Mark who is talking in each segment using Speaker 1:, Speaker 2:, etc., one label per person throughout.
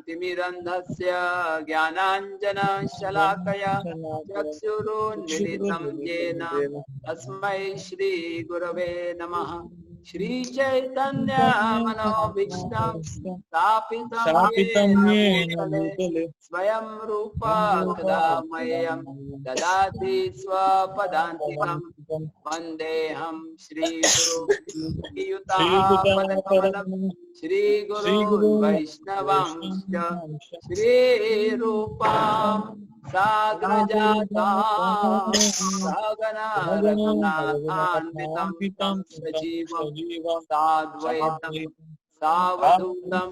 Speaker 1: ज्ञानाञ्जनशलाकया ज्ञानाञ्जनशलाकया चक्षुरुन्मीलितं येन तस्मै श्रीगुरवे नमः। श्रीचैतन्य मनोभीष्टं स्थापितं येन भूतले स्वयं रूपा कदा मह्यं ददाति स्वपदान्तिकं। वन्देऽहं श्रीगुरुयुतापदकमलं श्रीगुरून् वैष्णवांश्च श्रीरूपां साग्रजातां सहगना रघुनाथान्वितं सजीवं साद्वैतं सावधूतं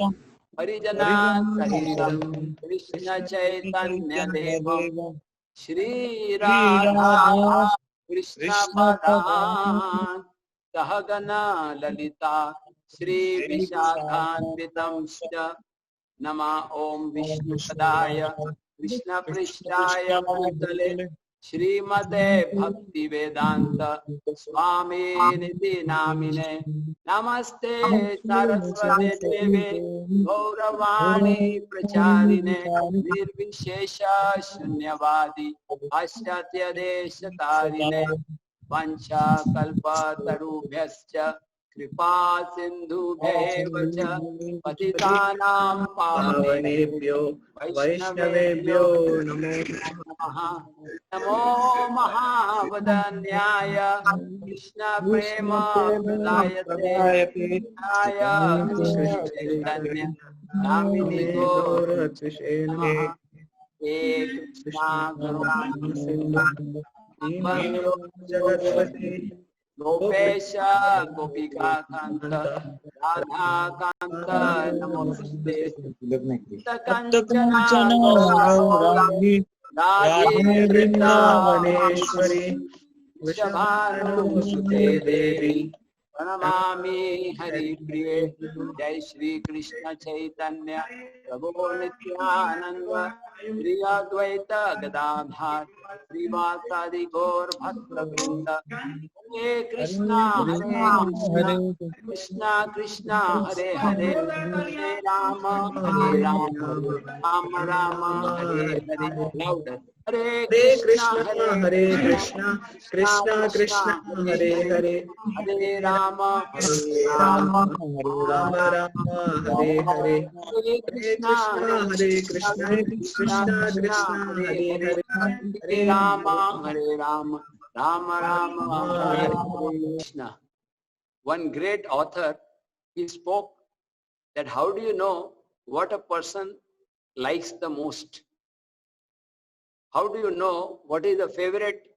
Speaker 1: हरिजनासहितं कृष्ण चैतन्य देवं श्रीराधा कृष्ण पदान् सहगना ललिता श्री विशाखान्वितं नमः। ओम विष्णुपदाय कृष्ण पृष्ठाय भूतले श्रीमते भक्ति वेदांत स्वामी निधि नामिने नमस्ते सरस्वती देवे गौरवाणी प्रचारिणे निर्विशेष शून्यवादी पाश्चात्य देश तारिणे वंशकल्पतरुभ्यश्च कृपा सिन्धुभ्येव च पतितानां पावनेभ्यो वैष्णवेभ्यो नमो नमः। नमो महावदन्याय कृष्ण प्रेम प्रदायते कृष्ण चैतन्य नामिने गौरहृषे नमः। हे कृष्णा करुणा सिन्धु जगत्पते गोपेश गोपिका कांत राधा कांत नमोस्तुते कंचन गौरांगी राधे वृंदावनेश्वरी वृषभानुसुते देवी प्रणमामि हरिप्रिये। जय श्री कृष्ण चैतन्य प्रभु नित्यानंद श्री अद्वैत गदाधर श्रीवासादि गौर भक्तवृंद। हरे कृष्णा कृष्णा कृष्णा हरे हरे हरे राम राम राम हरे हरे। हरे कृष्णा कृष्णा कृष्णा हरे हरे हरे राम राम राम हरे हरे। हरे कृष्णा कृष्णा कृष्णा हरे हरे हरे राम राम राम हरे Krishna. One great author, he spoke that how do you know what a person likes the most? How do you know what is the favorite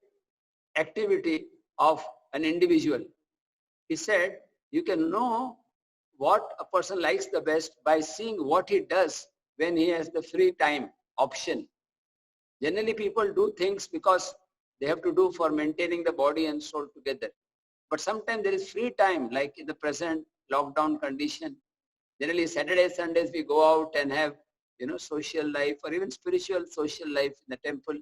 Speaker 1: activity of an individual? He said, you can know what a person likes the best by seeing what he does when he has the free time option. Generally, people do things because they have to do for maintaining the body and soul together. But sometimes there is free time, like in the present lockdown condition. Generally, Saturdays, Sundays, we go out and have, social life or even spiritual social life in the temple.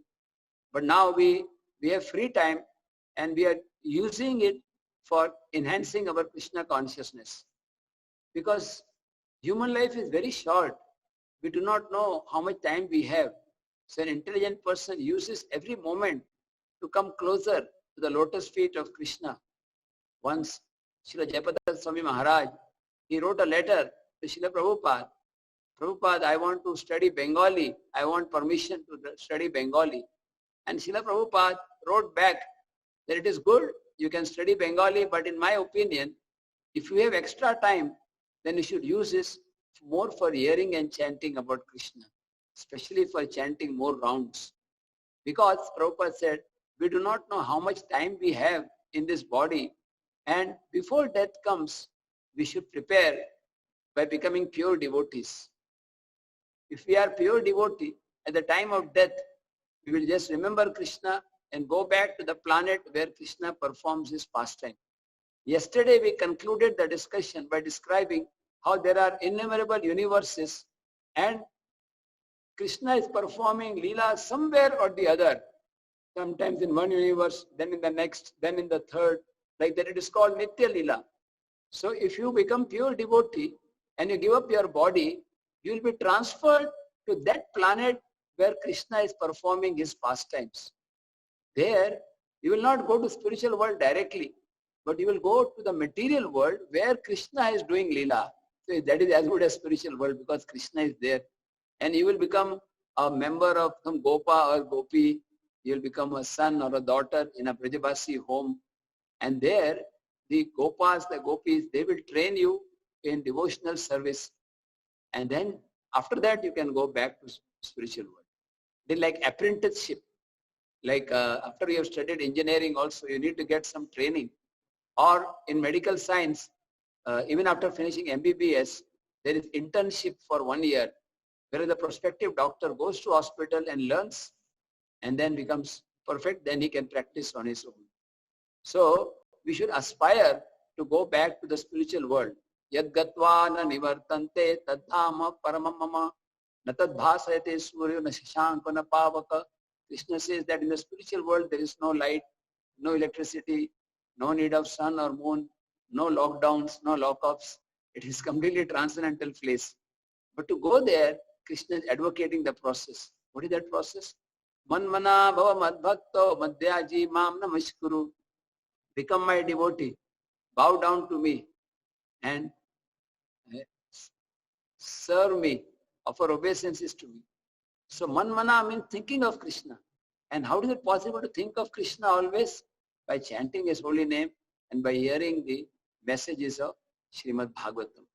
Speaker 1: But now we have free time and we are using it for enhancing our Krishna consciousness. Because human life is very short. We do not know how much time we have. So an intelligent person uses every moment to come closer to the lotus feet of Krishna. Once, Srila Jayapada Swami Maharaj, he wrote a letter to Srila Prabhupada. Prabhupada, I want to study Bengali. I want permission to study Bengali. And Srila Prabhupada wrote back that it is good, you can study Bengali, but in my opinion, if you have extra time, then you should use this more for hearing and chanting about Krishna, especially for chanting more rounds. Because Prabhupada said, we do not know how much time we have in this body, and before death comes, we should prepare by becoming pure devotees. If we are pure devotee, at the time of death, we will just remember Krishna and go back to the planet where Krishna performs his pastime. Yesterday, we concluded the discussion by describing how there are innumerable universes and Krishna is performing Leela somewhere or the other. Sometimes in one universe, then in the next, then in the third. Like that, it is called Nitya Leela. So if you become pure devotee and you give up your body,
Speaker 2: you will be transferred to that planet where Krishna is performing his pastimes. There, you will not go to spiritual world directly, but you will go to the material world where Krishna is doing Leela. So that is as good as spiritual world because Krishna is there. And you will become a member of some Gopa or Gopi. You will become a son or a daughter in a Brajabasi home. And there, the Gopas, the Gopis, they will train you in devotional service. And then after that, you can go back to spiritual world. They like apprenticeship. Like after you have studied engineering also, you need to get some training. Or in medical science, even after finishing MBBS, there is internship for 1 year, where the prospective doctor goes to hospital and learns and then becomes perfect, then he can practice on his own. So we should aspire to go back to the spiritual world. Yad gatva na nivartante tadhama paramamama na tadbhasayate suryo na shashanka na pavaka. Krishna says that in the spiritual world there is no light, no electricity, no need of sun or moon, no lockdowns, no lockups. It is completely transcendental place. But to go there, Krishna is advocating the process. What is that process? Manmana bhava madbhakto madhyaji mam namaskuru. Become my devotee. Bow down to me and serve me. Offer obeisances to me. So manmana means thinking of Krishna. And how is it possible to think of Krishna always? By chanting his holy name and by hearing the messages of Srimad Bhagavatam.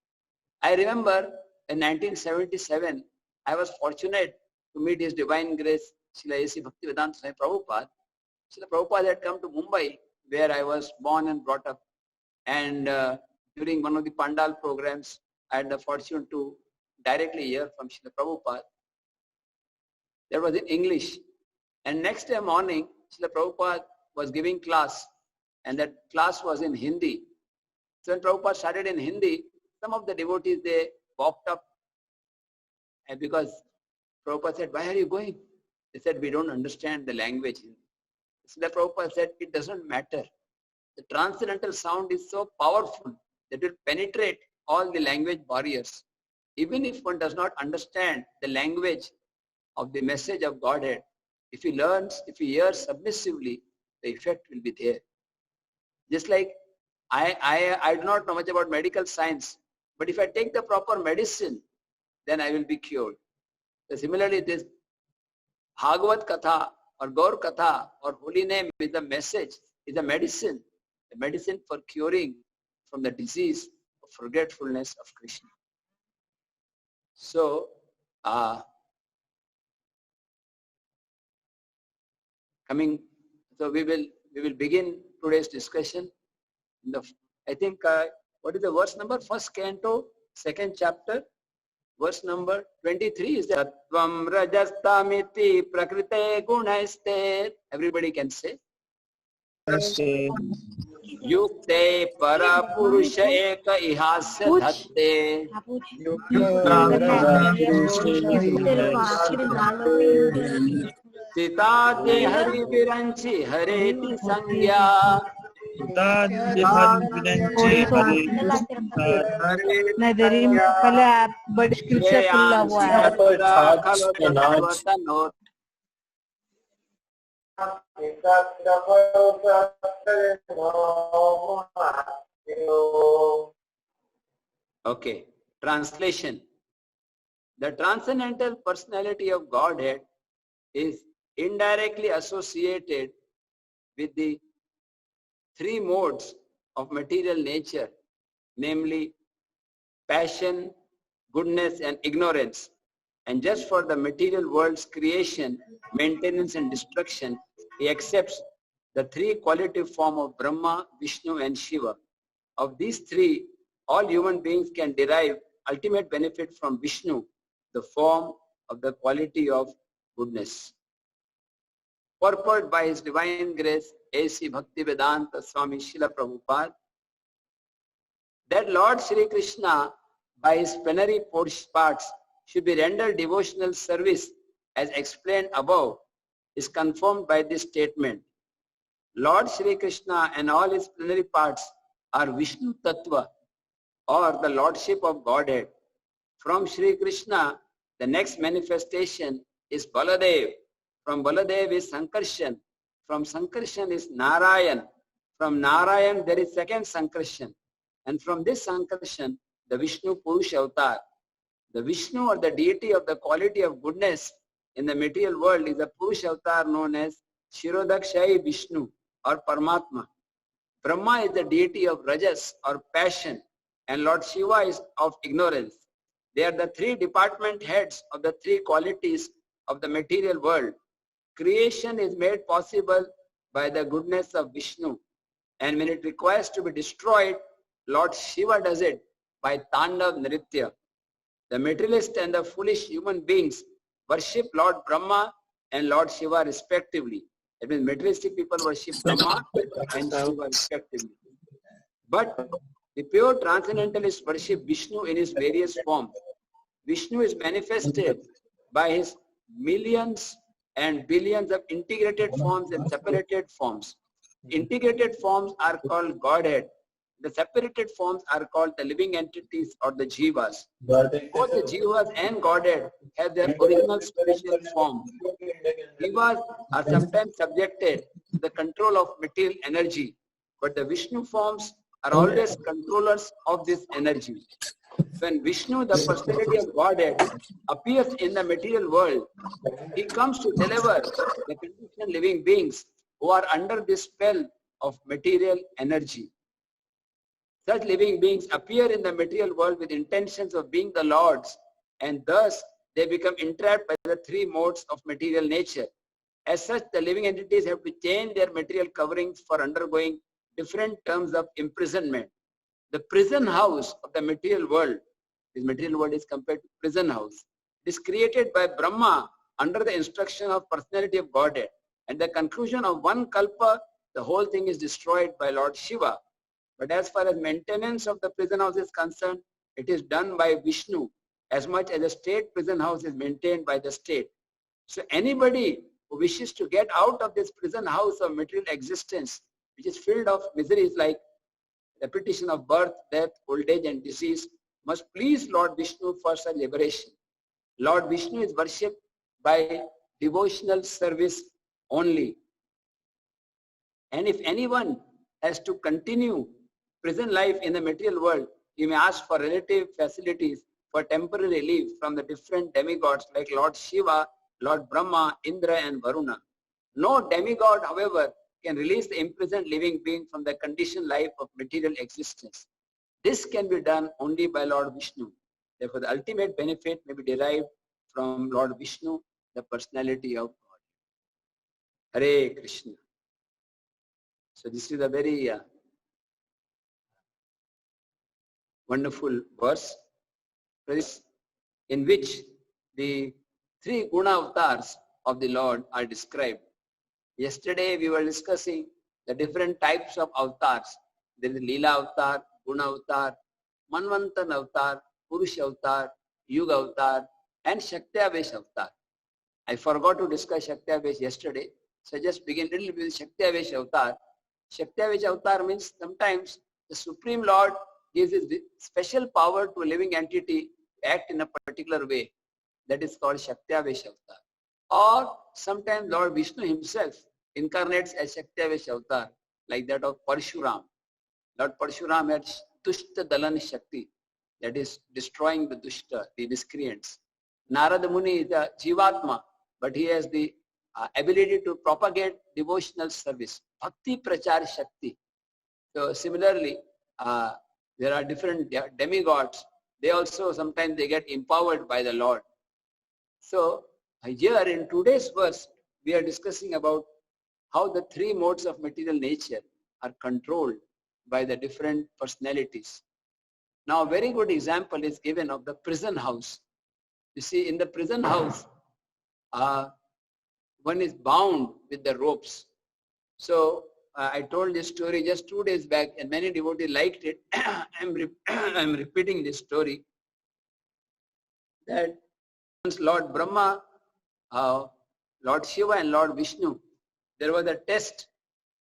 Speaker 2: I remember in 1977, I was fortunate to meet His Divine Grace, Srila A.C. Bhaktivedanta Swami Prabhupada. Srila Prabhupada had come to Mumbai, where I was born and brought up. And during one of the Pandal programs, I had the fortune to directly hear from Srila Prabhupada. That was in English. And next day morning, Srila Prabhupada was giving class, and that class was in Hindi. So when Prabhupada started in Hindi, some of the devotees, they walked up, and because Prabhupada said, "Why are you going?" They said, "We don't understand the language." So the Prabhupada said, "It doesn't matter. The transcendental sound is so powerful that it will penetrate all the language barriers. Even if one does not understand the language of the message of Godhead, if he learns, if he hears submissively, the effect will be there." Just like I do not know much about medical science, but if I take the proper medicine, then I will be cured. So similarly, this Bhagavad Katha or Gaur Katha or holy name is the message, is a medicine for curing from the disease of forgetfulness of Krishna. So, we will begin today's discussion. I think what is the verse number? First canto, second chapter, verse number 23 is that Tvam rajastamiti prakrite gunaiste. Everybody can say. Yukte para purusha eka ihasya dhatte. Sita de hari viranchi hareti sangya. Okay, translation. The transcendental personality of Godhead is indirectly associated with the three modes of material nature, namely passion, goodness, and ignorance. And just for the material world's creation, maintenance, and destruction, he accepts the three qualitative form of Brahma, Vishnu, and Shiva. Of these three, all human beings can derive ultimate benefit from Vishnu, the form of the quality of goodness. Purport by His Divine Grace, A.C. Bhaktivedanta Swami Srila Prabhupada, that Lord Shri Krishna, by his plenary parts, should be rendered devotional service as explained above, is confirmed by this statement. Lord Shri Krishna and all his plenary parts are Vishnu Tattva, or the Lordship of Godhead. From Sri Krishna, the next manifestation is Baladev. From Baladev is Sankarshan. From Sankarshan is Narayan. From Narayan there is second Sankarshan. And from this Sankarshan, the Vishnu Purusha Avatar. The Vishnu or the deity of the quality of goodness in the material world is a Purusha Avatar known as Shirodakshayi Vishnu or Paramatma. Brahma is the deity of Rajas or passion, and Lord Shiva is of ignorance. They are the three department heads of the three qualities of the material world. Creation is made possible by the goodness of Vishnu, and when it requires to be destroyed, Lord Shiva does it by Tandav Nritya. The materialist and the foolish human beings worship Lord Brahma and Lord Shiva respectively. That means materialistic people worship Brahma and Shiva respectively. But the pure transcendentalists worship Vishnu in his various forms. Vishnu is manifested by his millions and billions of integrated forms and separated forms. Integrated forms are called Godhead. The separated forms are called the living entities or the Jivas. Both the Jivas and Godhead have their original spiritual form. Jivas are sometimes subjected to the control of material energy, but the Vishnu forms are always controllers of this energy. When Vishnu, the personality of Godhead, appears in the material world, he comes to deliver the conditioned living beings who are under this spell of material energy. Such living beings appear in the material world with intentions of being the lords, and thus they become entrapped by the three modes of material nature. As such, the living entities have to change their material coverings for undergoing different terms of imprisonment. The prison house of the material world, this material world is compared to prison house, is created by Brahma under the instruction of personality of Godhead. At the conclusion of one kalpa, the whole thing is destroyed by Lord Shiva. But as far as maintenance of the prison house is concerned, it is done by Vishnu, as much as the state prison house is maintained by the state. So anybody who wishes to get out of this prison house of material existence, which is filled of miseries like repetition of birth, death, old age and disease, must please Lord Vishnu for such liberation. Lord Vishnu is worshipped by devotional service only. And if anyone has to continue prison life in the material world, he may ask for relative facilities for temporary relief from the different demigods like Lord Shiva, Lord Brahma, Indra and Varuna. No demigod, however, can release the imprisoned living being from the conditioned life of material existence. This can be done only by Lord Vishnu. Therefore, the ultimate benefit may be derived from Lord Vishnu, the personality of God. Hare Krishna. So this is a very wonderful verse in which the three guna avatars of the Lord are described. Yesterday we were discussing the different types of avatars. There is Leela avatar, Guna avatar, Manvantan avatar, Purusha avatar, Yuga avatar and Shaktiavesh avatar. I forgot to discuss Shaktiavesh yesterday, so just begin a little bit with Shaktiavesh avatar. Shaktiavesh avatar means sometimes the Supreme Lord gives his special power to a living entity to act in a particular way. That is called Shaktiavesh avatar. Or sometimes Lord Vishnu himself incarnates as Shaktiavesh avatar, like that of Parshuram. Lord Parshuram had Dushta Dalan Shakti, that is destroying the Dushta, the miscreants. Narada Muni is a Jivatma, but he has the ability to propagate devotional service. Bhakti Prachar Shakti. So similarly, there are different demigods. They also sometimes they get empowered by the Lord. So here in today's verse, we are discussing about how the three modes of material nature are controlled by the different personalities. Now, a very good example is given of the prison house. You see, in the prison house, one is bound with the ropes. So I told this story just 2 days back, and many devotees liked it. I'm repeating this story. That once Lord Brahma, Lord Shiva and Lord Vishnu, there was a test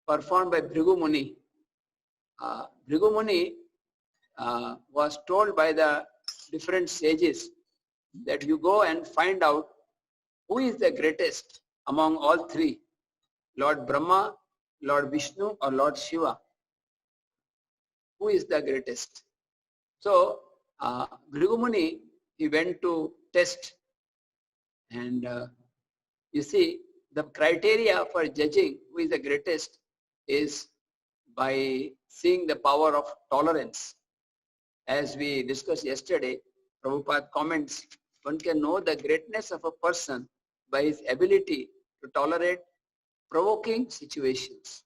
Speaker 2: performed by Bhrigu Muni. Bhrigu Muni was told by the different sages that you go and find out who is the greatest among all three, Lord Brahma, Lord Vishnu, or Lord Shiva. Who is the greatest? So Bhrigu Muni, he went to test, and you see the criteria for judging who is the greatest is by seeing the power of tolerance. As we discussed yesterday, Prabhupada comments, one can know the greatness of a person by his ability to tolerate provoking situations.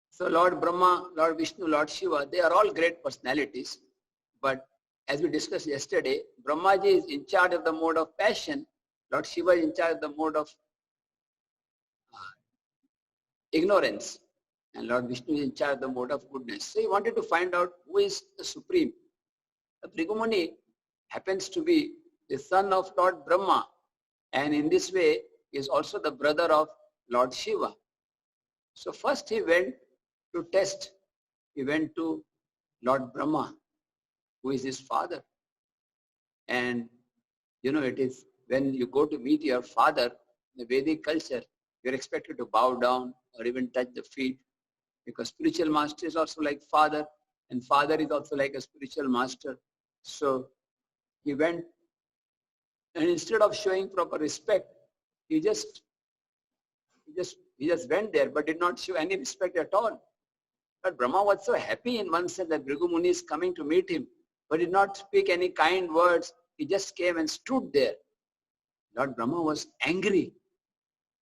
Speaker 2: So Lord Brahma, Lord Vishnu, Lord Shiva, they are all great personalities. But as we discussed yesterday, Brahmaji is in charge of the mode of passion, Lord Shiva is in charge of the mode of ignorance, and Lord Vishnu is in charge of the mode of goodness. So he wanted to find out who is the supreme. Bhrigu Muni happens to be the son of Lord Brahma, and in this way is also the brother of Lord Shiva. So first he went to test. He went to Lord Brahma, who is his father. And you know, it is when you go to meet your father in the Vedic culture, you're expected to bow down or even touch the feet, because spiritual master is also like father, and father is also like a spiritual master. So he went, and instead of showing proper respect, he just went there, but did not show any respect at all. But Brahma was so happy in one sense that Bhrigu Muni is coming to meet him, but did not speak any kind words. He just came and stood there. Lord Brahma was angry,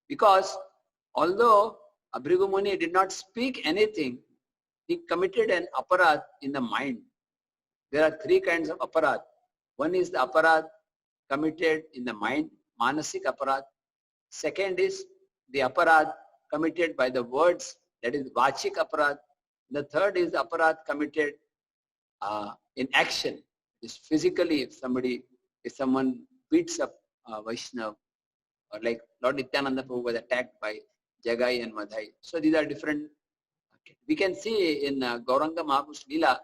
Speaker 2: because although Bhrigu Muni did not speak anything, he committed an aparad in the mind. There are three kinds of aparad. One is the aparad committed in the mind, manasik aparad. Second is the aparad committed by the words, that is vachik aparad. The third is the aparad committed in action. It's physically, if someone beats up Vaishnav, or like Lord Nityananda Prabhu was attacked by Jagai and Madhai. So these are different. We can see in Gauranga Mahaprabhu's Leela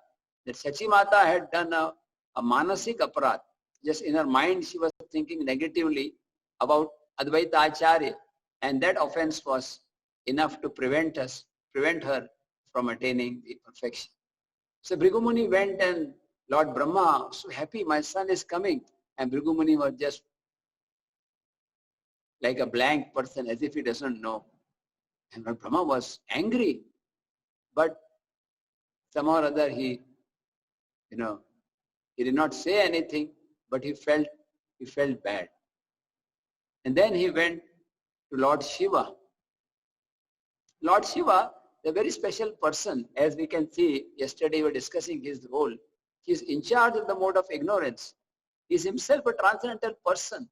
Speaker 2: that Sachi Mata had done a manasik aparad. Just in her mind, she was thinking negatively about Advaita Acharya, and that offense was enough to prevent her from attaining the perfection. So Bhrigu Muni went, and Lord Brahma, so happy, my son is coming. And Bhrigu Muni was just like a blank person, as if he doesn't know. And Lord Brahma was angry, but somehow or other he did not say anything, but he felt bad. And then he went to Lord Shiva. Lord Shiva, a very special person, as we can see, yesterday we were discussing his role. He is in charge of the mode of ignorance. He is himself a transcendental person,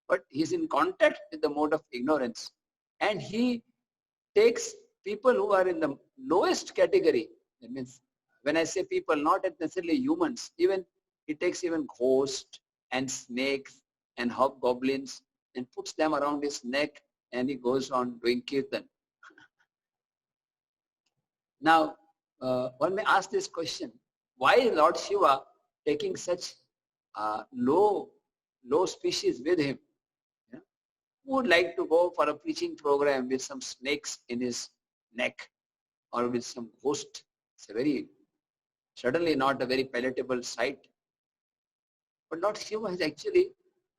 Speaker 2: but he is in contact with the mode of ignorance. And he takes people who are in the lowest category. That means, when I say people, not necessarily humans, even he takes even ghosts and snakes and hobgoblins and puts them around his neck, and he goes on doing kirtan. Now, one may ask this question, why is Lord Shiva taking such low species with him? Who would like to go for a preaching program with some snakes in his neck or with some ghost? It's certainly not a very palatable sight. But Lord Shiva is actually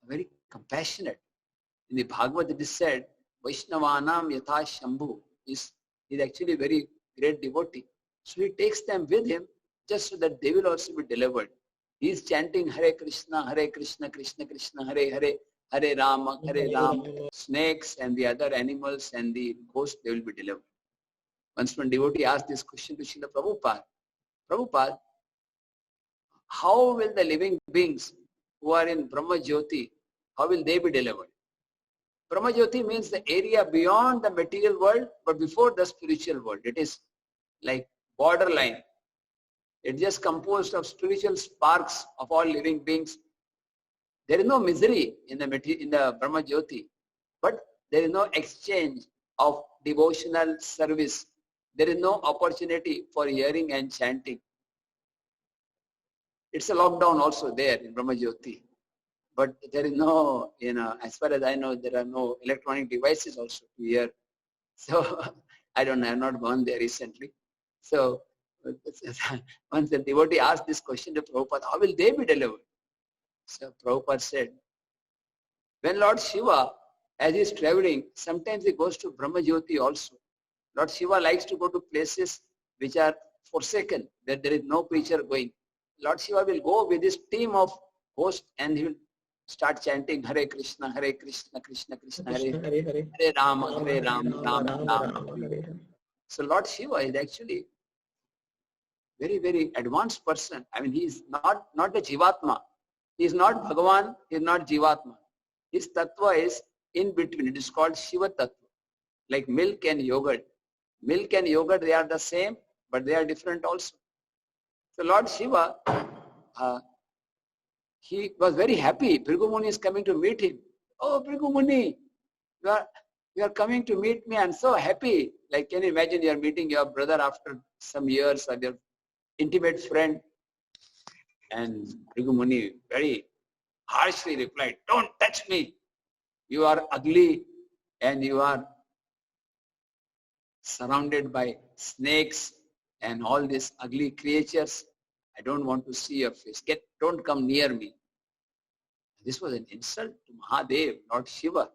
Speaker 2: very compassionate. In the Bhagavad it is said, Vaishnavanam yatha Shambhu is actually very great devotee. So he takes them with him just so that they will also be delivered. He is chanting Hare Krishna, Krishna Krishna, Hare Hare, Hare Rama, Hare Rama. Snakes and the other animals and the ghosts, they will be delivered. Once one devotee asked this question to Srila Prabhupada, Prabhupada, how will the living beings who are in Brahma Jyoti, how will they be delivered? Brahma Jyoti means the area beyond the material world, but before the spiritual world. It is like borderline. It's just composed of spiritual sparks of all living beings. There is no misery in the Brahma Jyoti, but there is no exchange of devotional service. There is no opportunity for hearing and chanting. It's a lockdown also there in Brahma Jyoti. But there is no, as far as I know, there are no electronic devices also to hear. So I don't know, I have not gone there recently. So once the devotee asked this question to Prabhupada, how will they be delivered? So Prabhupada said, when Lord Shiva, as he is traveling, sometimes he goes to Brahma Jyoti also. Lord Shiva likes to go to places which are forsaken, where there is no preacher going. Lord Shiva will go with his team of hosts and he will start chanting Hare Krishna, Krishna Krishna, Hare Hare Rama, Hare Rama, Rama Rama, Hare Hare. So Lord Shiva is actually very, very advanced person. I mean, he is not a Jivatma. He is not Bhagavan, he is not Jivatma. His tattva is in between. It is called Shiva tattva. Like milk and yogurt. Milk and yogurt, they are the same, but they are different also. So Lord Shiva, he was very happy. Bhrigu Muni is coming to meet him. Oh, Bhrigu Muni, you are coming to meet me. I'm so happy. Like, can you imagine you are meeting your brother after some years, or your intimate friend? And Bhrigu Muni very harshly replied, don't touch me. You are ugly and you are surrounded by snakes and all these ugly creatures. I don't want to see your face. Don't come near me. This was an insult to Mahadev, Lord Shiva.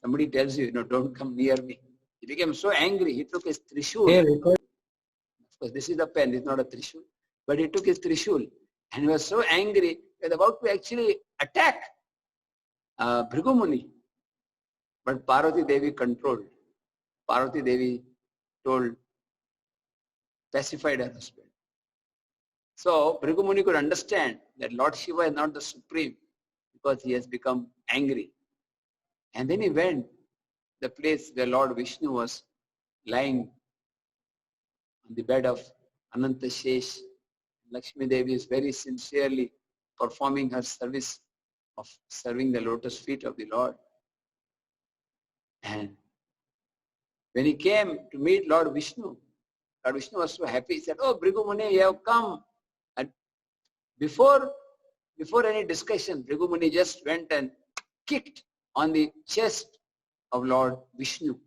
Speaker 2: Somebody tells you, don't come near me. He became so angry, he took his Trishul. Of course, this is a pen, it's not a Trishul. But he took his Trishul and he was so angry, he was about to actually attack Bhrigu Muni. But Parvati Devi controlled. Parvati Devi pacified her husband. So Bhrigu Muni could understand that Lord Shiva is not the supreme because he has become angry. And then he went the place where Lord Vishnu was lying on the bed of Ananta Shesh. Lakshmi Devi is very sincerely performing her service of serving the lotus feet of the Lord. And when he came to meet Lord Vishnu was so happy. He said, oh, Bhrigu Muni, you have come. And before any discussion, Bhrigu Muni just went and kicked on the chest of Lord Vishnu.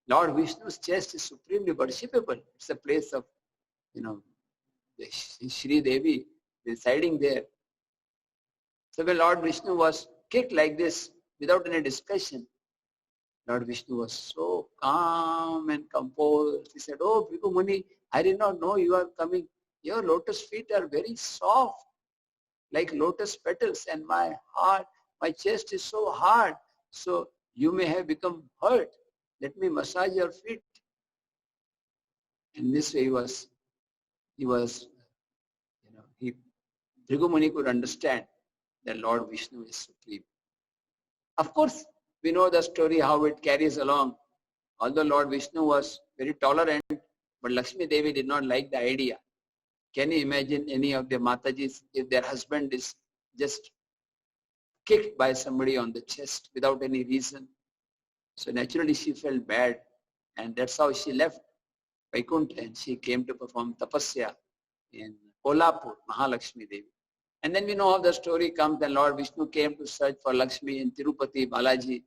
Speaker 2: Lord Vishnu's chest is supremely worshipable. It's a place of, the Shri Devi residing there. So when Lord Vishnu was kicked like this, without any discussion, Lord Vishnu was so calm and composed. He said, oh, Bhrigu Muni, I did not know you are coming. Your lotus feet are very soft, like lotus petals, and my chest is so hard. So you may have become hurt. Let me massage your feet. And this way Bhrigu Muni could understand that Lord Vishnu is supreme. Of course, we know the story, how it carries along. Although Lord Vishnu was very tolerant, but Lakshmi Devi did not like the idea. Can you imagine any of the Matajis, if their husband is just kicked by somebody on the chest without any reason? So naturally she felt bad, and that's how she left Vaikuntha and she came to perform tapasya in Kolhapur, Mahalakshmi Devi. And then we know how the story comes, and Lord Vishnu came to search for Lakshmi in Tirupati, Balaji,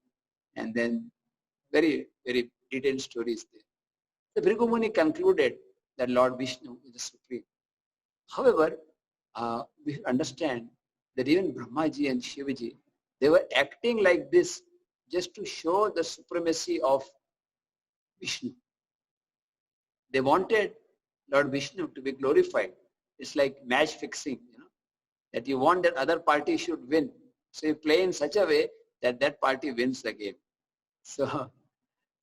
Speaker 2: and then very, very detailed stories there. The Bhrigu Muni concluded that Lord Vishnu is the supreme. However, we understand that even Brahmaji and Shivaji, they were acting like this just to show the supremacy of Vishnu. They wanted Lord Vishnu to be glorified. It's like match fixing, that you want that other party should win. So you play in such a way that that party wins the game. So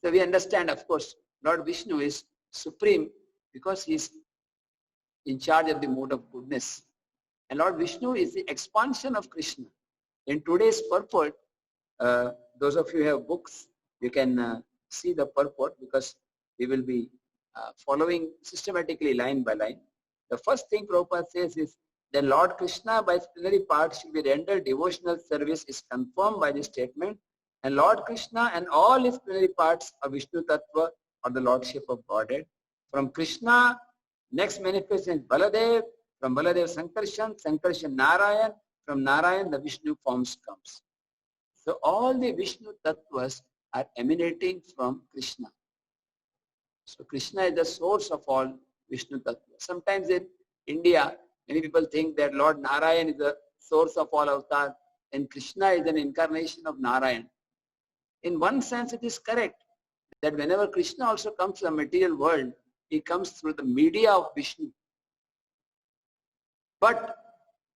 Speaker 2: we understand, of course, Lord Vishnu is supreme because he is in charge of the mode of goodness. And Lord Vishnu is the expansion of Krishna. In today's purport, those of you who have books, you can see the purport because we will be following systematically line by line. The first thing Prabhupada says is that Lord Krishna by his plenary part should be rendered devotional service is confirmed by the statement And Lord Krishna and all his plenary parts of Vishnu Tattva or the Lordship of Godhead. From Krishna, next manifestation is Baladev. From Baladev, Sankarshan. Sankarshan, Narayan. From Narayan, the Vishnu forms comes. So all the Vishnu Tattvas are emanating from Krishna. So Krishna is the source of all Vishnu Tattva. Sometimes in India, many people think that Lord Narayan is the source of all avatar and Krishna is an incarnation of Narayan. In one sense, it is correct that whenever Krishna also comes to the material world, he comes through the media of Vishnu. But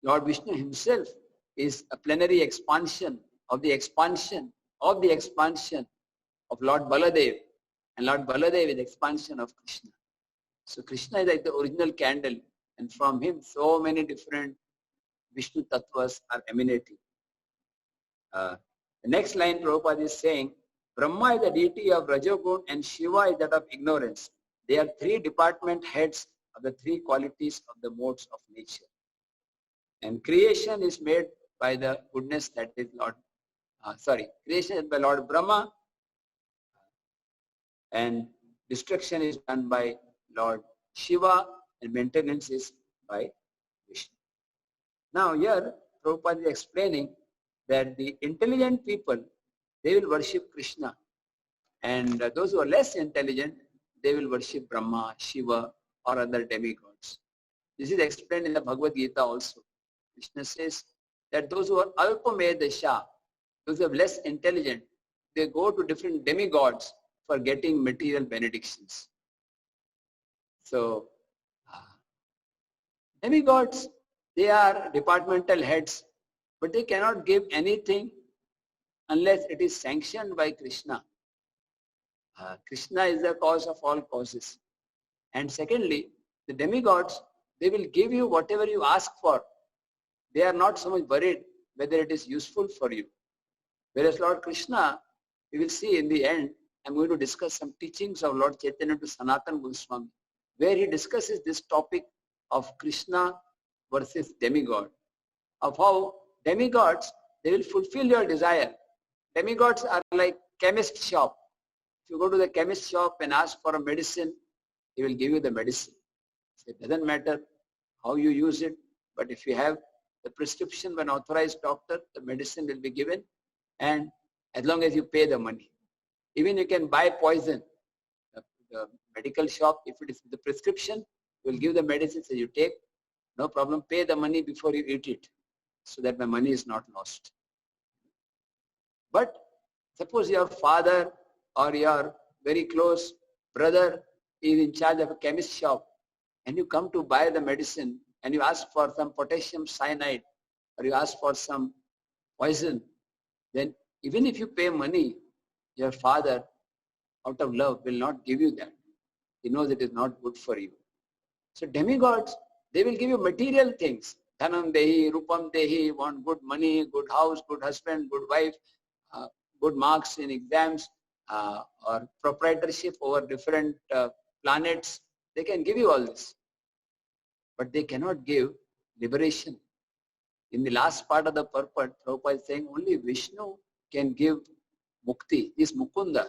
Speaker 2: Lord Vishnu himself is a plenary expansion of the expansion of the expansion of Lord Baladev. And Lord Baladev is the expansion of Krishna. So Krishna is like the original candle, and from him so many different Vishnu Tattvas are emanating. The next line Prabhupada is saying, Brahma is the deity of Rajogun and Shiva is that of ignorance. They are three department heads of the three qualities of the modes of nature. And creation is made by the goodness that is creation is by Lord Brahma, and destruction is done by Lord Shiva, and maintenance is by Vishnu. Now here Prabhupada is explaining that the intelligent people, they will worship Krishna, and those who are less intelligent, they will worship Brahma, Shiva or other demigods. This is explained in the Bhagavad Gita also. Krishna says that those who are alpamedasha, those who are less intelligent, they go to different demigods for getting material benedictions. So demigods, they are departmental heads, but they cannot give anything unless it is sanctioned by Krishna. Krishna is the cause of all causes. And secondly, the demigods, they will give you whatever you ask for. They are not so much worried whether it is useful for you. Whereas Lord Krishna, we will see in the end, I'm going to discuss some teachings of Lord Chaitanya to Sanatana Goswami, where he discusses this topic of Krishna versus demigod, of how demigods, they will fulfill your desire. Demigods are like chemist shop. If you go to the chemist shop and ask for a medicine, he will give you the medicine. So it doesn't matter how you use it, but if you have the prescription by an authorized doctor, the medicine will be given, and as long as you pay the money. Even you can buy poison. The medical shop, if it is the prescription, will give the medicine, so you take, no problem, pay the money before you eat it, so that my money is not lost. But suppose your father or your very close brother is in charge of a chemist shop, and you come to buy the medicine and you ask for some potassium cyanide or you ask for some poison, then even if you pay money, your father out of love will not give you that. He knows it is not good for you. So demigods, they will give you material things. Dhanam dehi, rupam dehi, want good money, good house, good husband, good wife, good marks in exams, or proprietorship over different planets. They can give you all this. But they cannot give liberation. In the last part of the purport, Prabhupada is saying only Vishnu can give mukti, this mukunda,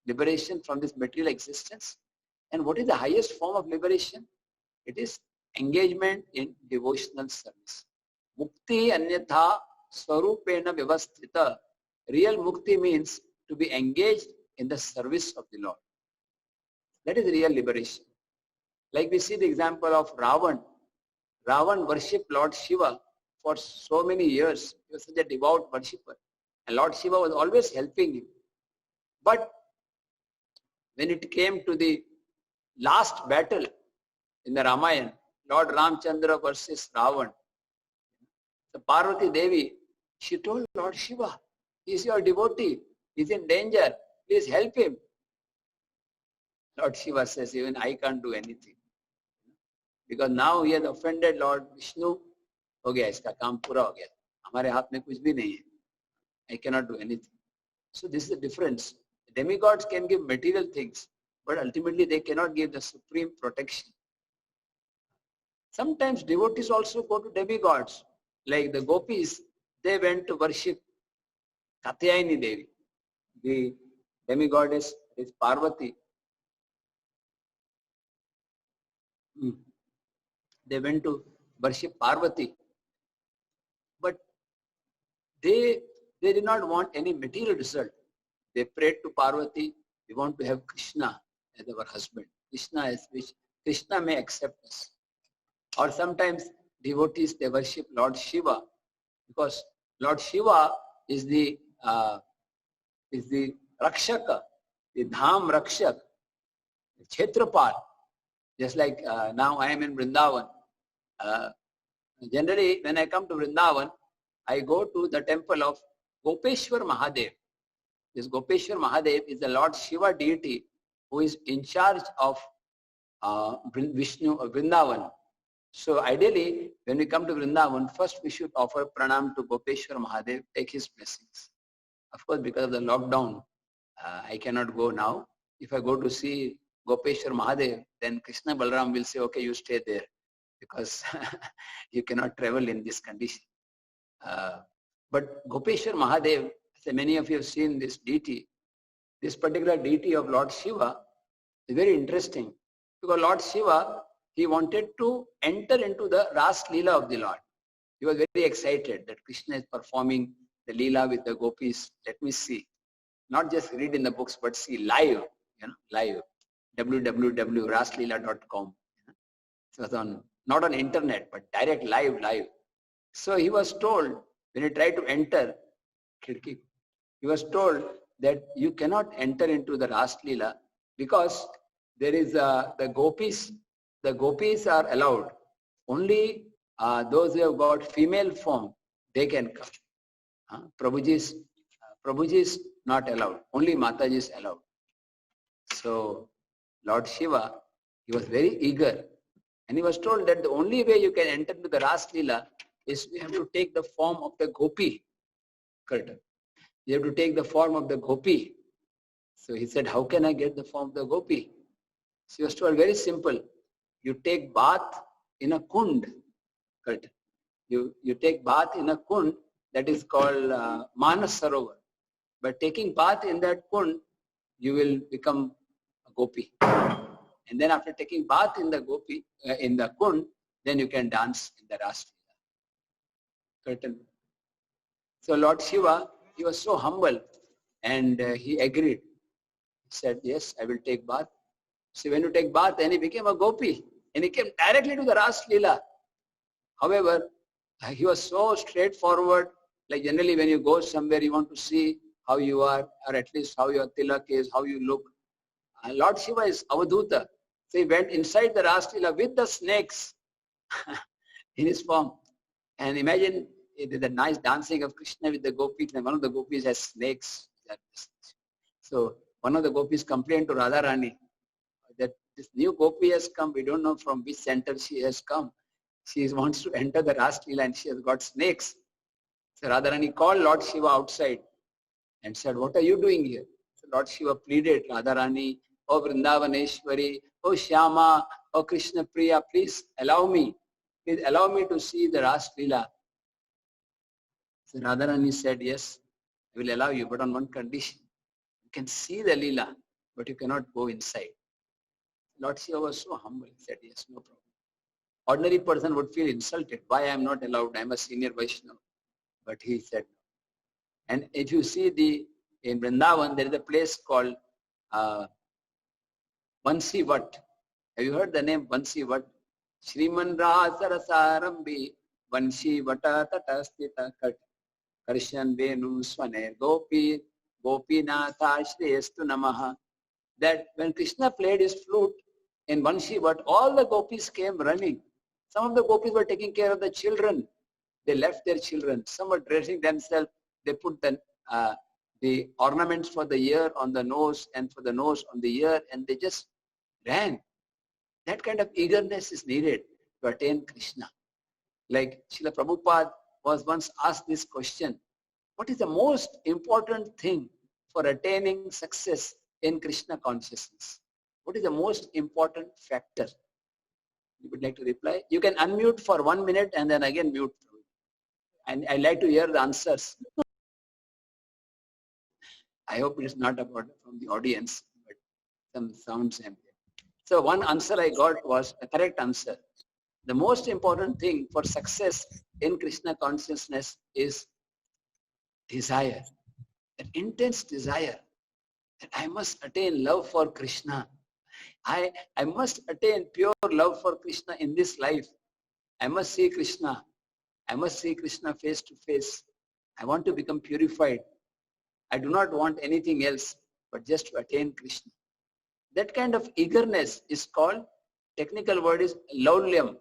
Speaker 2: liberation from this material existence. And what is the highest form of liberation? It is engagement in devotional service. Mukti anyatha swarupena vyavasthita. Real mukti means to be engaged in the service of the Lord. That is real liberation. Like we see the example of Ravan. Ravan worshipped Lord Shiva for so many years. He was such a devout worshipper. And Lord Shiva was always helping him. But when it came to the last battle in the Ramayana, Lord Ramchandra versus Ravan, the Parvati Devi, she told Lord Shiva, he is your devotee, he is in danger, please help him. Lord Shiva says, even I can't do anything. Because now he has offended Lord Vishnu, हो गया इसका काम पूरा हो गया, हमारे हाथ में कुछ भी नहीं है. I cannot do anything. So this is the difference. The demigods can give material things, but ultimately they cannot give the supreme protection. Sometimes devotees also go to demigods. Like the gopis, they went to worship Katyayani Devi. the demigoddess is Parvati. They went to worship Parvati, but they did not want any material result. They prayed to Parvati, we want to have Krishna as our husband. Krishna as which Krishna may accept us. Or sometimes devotees, they worship Lord Shiva, because Lord Shiva is the Rakshaka, the Dham Rakshak, the Kshetrapal. Just like now I am in Vrindavan. Generally, when I come to Vrindavan, I go to the temple of Gopeshwar Mahadev. This Gopeshwar Mahadev is the Lord Shiva deity who is in charge of Vishnu Vrindavan. So ideally, when we come to Vrindavan, first we should offer pranam to Gopeshwar Mahadev, take his blessings. Of course, because of the lockdown, I cannot go now. If I go to see Gopeshwar Mahadev, then Krishna Balaram will say, okay, you stay there, because you cannot travel in this condition. But Gopeshwar Mahadev, as many of you have seen this deity, this particular deity of Lord Shiva is very interesting, because Lord Shiva, he wanted to enter into the Ras Leela of the Lord. He was very excited that Krishna is performing the Leela with the gopis. Let me see. Not just read in the books, but see live, live. www.rasleela.com. So it's on, not on internet, but direct live. So he was told, when he tried to enter, he was told that you cannot enter into the Ras Leela because there is the gopis are allowed. Only those who have got female form, they can come. Prabhuji is not allowed. Only Mataji is allowed. So Lord Shiva, he was very eager, and he was told that the only way you can enter into the Ras Leela is you have to take the form of the gopi. You have to take the form of the gopi. So he said, how can I get the form of the gopi? So he was told, very simple. You take bath in a kund. You take bath in a kund that is called Manas Sarovar. By taking bath in that kund, you will become a gopi. And then after taking bath in the gopi, in the kund, then you can dance in the Ras Leela. So Lord Shiva, he was so humble, and he agreed. He said, yes, I will take bath. So when you take bath, then he became a gopi, and he came directly to the Ras Leela. However, he was so straightforward. Like generally when you go somewhere, you want to see how you are, or at least how your tilak is, how you look. Lord Shiva is Avadhuta. So he went inside the Ras Leela with the snakes in his form. And imagine the nice dancing of Krishna with the gopis, and one of the gopis has snakes. So one of the gopis complained to Radharani that this new gopi has come. We don't know from which center she has come. She wants to enter the Ras Leela and she has got snakes. So Radharani called Lord Shiva outside and said, what are you doing here? So Lord Shiva pleaded, Radharani, oh Vrindavaneshwari, oh Shyama, oh Krishna Priya, please allow me to see the Ras Leela. So Radharani said, yes, I will allow you, but on one condition. You can see the Leela, but you cannot go inside. Lord Shiva was so humble. He said, yes, no problem. Ordinary person would feel insulted. Why I am not allowed? I am a senior Vaishnava. But he said no. And if you see in Vrindavan, there is a place called Bansi Vat. Have you heard the name Bansi Vat? Shriman Rasarasarambi Bansi Vata Tatastita Kat Karshan Venu Swane Gopi Gopinatha Shreyastu Namaha. That when Krishna played his flute in Bansi Vat, all the gopis came running. Some of the gopis were taking care of the children. They left their children. Some were dressing themselves. They put the ornaments for the ear on the nose and for the nose on the ear, and they just ran. That kind of eagerness is needed to attain Krishna. Like Srila Prabhupada was once asked this question, what is the most important thing for attaining success in Krishna consciousness? What is the most important factor? You would like to reply? You can unmute for 1 minute and then again mute. And I like to hear the answers. I hope it is not about from the audience, but some sounds am there. So one answer I got was a correct answer. The most important thing for success in Krishna consciousness is desire, an intense desire that I must attain love for Krishna. I must attain pure love for Krishna in this life. I must see Krishna. I must see Krishna face to face. I want to become purified. I do not want anything else but just to attain Krishna. That kind of eagerness is called, technical word is laulyam.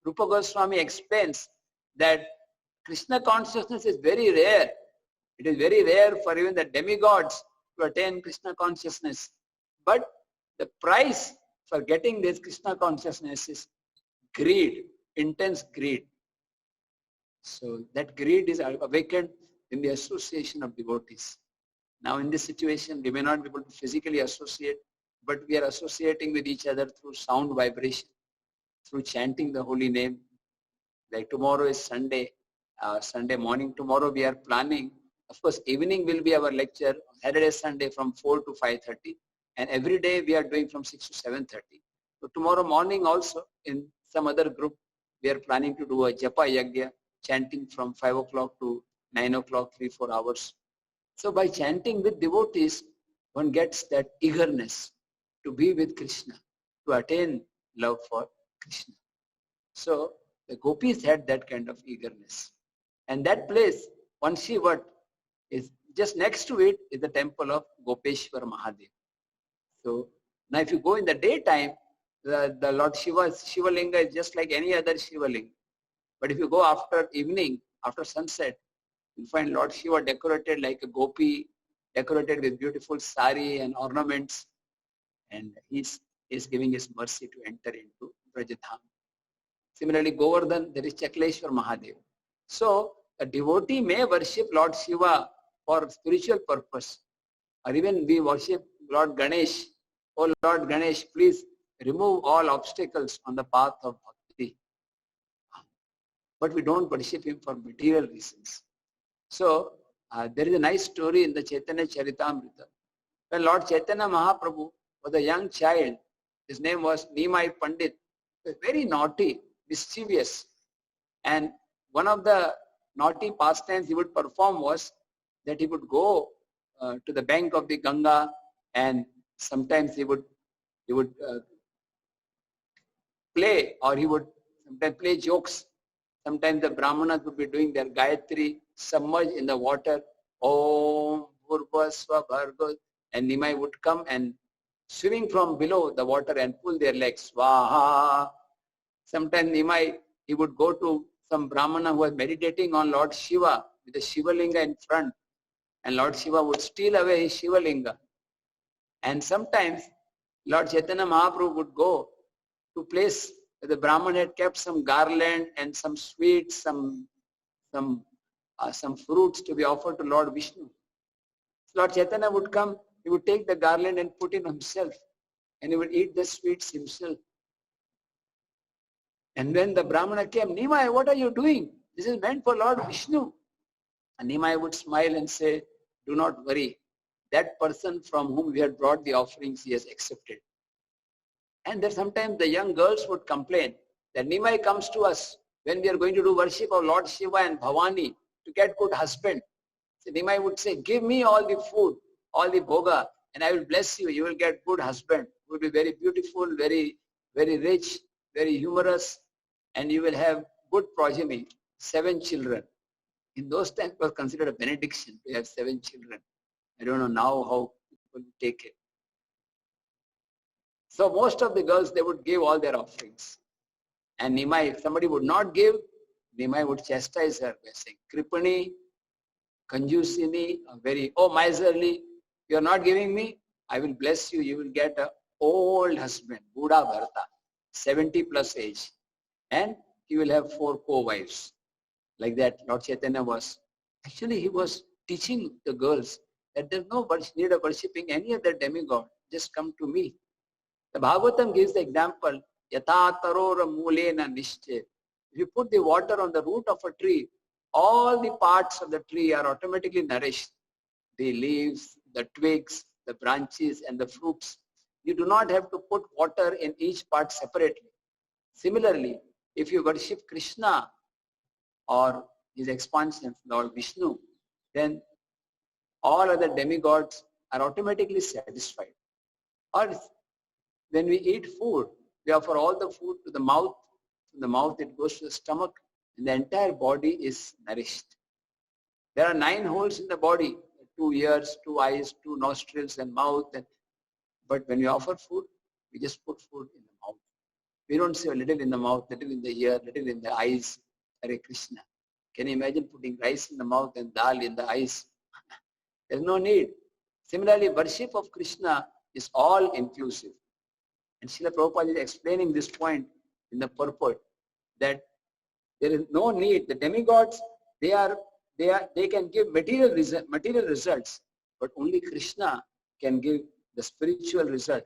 Speaker 2: Rupa Goswami explains that Krishna consciousness is very rare. It is very rare for even the demigods to attain Krishna consciousness. But the price for getting this Krishna consciousness is greed, intense greed. So that greed is awakened in the association of devotees. Now in this situation, we may not be able to physically associate, but we are associating with each other through sound vibration, through chanting the holy name. Like tomorrow is Sunday, Sunday morning. Tomorrow we are planning. Of course, evening will be our lecture, Saturday, Sunday from 4 to 5:30. And every day we are doing from 6 to 7:30. So tomorrow morning also in some other group, we are planning to do a Japa Yagya, chanting from 5 o'clock to 9 o'clock, 3-4 hours. So by chanting with devotees, one gets that eagerness to be with Krishna, to attain love for Krishna. So the gopis had that kind of eagerness. And that place, Vansivat, is just next to it is the temple of Gopeshwar Mahadev. So now if you go in the daytime, the Lord Shiva Linga is just like any other Shiva Linga. But if you go after evening, after sunset, you'll find Lord Shiva decorated like a gopi, decorated with beautiful sari and ornaments. And he's giving his mercy to enter into Brajadham. Similarly, Govardhan, there is Chakleshwar Mahadev. So a devotee may worship Lord Shiva for spiritual purpose. Or even we worship Lord Ganesh. Oh Lord Ganesh, please remove all obstacles on the path of bhakti. But we don't worship him for material reasons. So there is a nice story in the Chaitanya Charitamrita. When Lord Chaitanya Mahaprabhu was a young child, his name was Nimai Pandit. He was very naughty, mischievous. And one of the naughty pastimes he would perform was that he would go to the bank of the Ganga, and sometimes he would play, or he would sometimes play jokes. Sometimes the Brahmanas would be doing their Gayatri submerged in the water. Om Bhurvasva Bhargo. And Nimai would come and swimming from below the water and pull their legs. Swaha. Sometimes Nimai, he would go to some Brahmana who was meditating on Lord Shiva with the Shiva Linga in front. And Lord Shiva would steal away his Shiva Linga. And sometimes Lord Chaitanya Mahaprabhu would go to place where the Brahman had kept some garland and some sweets, some fruits to be offered to Lord Vishnu. So Lord Chaitanya would come, he would take the garland and put it on himself, and he would eat the sweets himself. And when the Brahmana came, Nimai, what are you doing? This is meant for Lord Vishnu. And Nimai would smile and say, do not worry. That person from whom we had brought the offerings, he has accepted. And then sometimes the young girls would complain that Nimai comes to us when we are going to do worship of Lord Shiva and Bhavani to get good husband. So Nimai would say, give me all the food, all the bhoga, and I will bless you. You will get good husband. You will be very beautiful, very, very rich, very humorous, and you will have good progeny, 7 children. In those times, it was considered a benediction to have 7 children. I don't know now how people take it. So most of the girls, they would give all their offerings. And Nimai, if somebody would not give, Nimai would chastise her by saying, Kripani, Kanjusini, miserly, you are not giving me, I will bless you. You will get an old husband, Buddha Bharta, 70 plus age. And he will have 4 co-wives. Like that, Lord Chaitanya was. Actually, he was teaching the girls that there's no need of worshipping any other demigod. Just come to me. The Bhagavatam gives the example, Yatha tarora mulena nishche. If you put the water on the root of a tree, all the parts of the tree are automatically nourished. the leaves, the twigs, the branches, and the fruits. You do not have to put water in each part separately. Similarly, if you worship Krishna or his expansions, Lord Vishnu, then all other demigods are automatically satisfied. Or when we eat food, we offer all the food to the mouth. From the mouth it goes to the stomach, and the entire body is nourished. There are 9 holes in the body, 2 ears, 2 eyes, 2 nostrils and mouth. But when we offer food, we just put food in the mouth. We don't say a little in the mouth, little in the ear, little in the eyes. Hare Krishna. Can you imagine putting rice in the mouth and dal in the eyes? There's no need. Similarly, worship of Krishna is all inclusive. And Srila Prabhupada is explaining this point in the purport that there is no need. The demigods, they can give material results, but only Krishna can give the spiritual result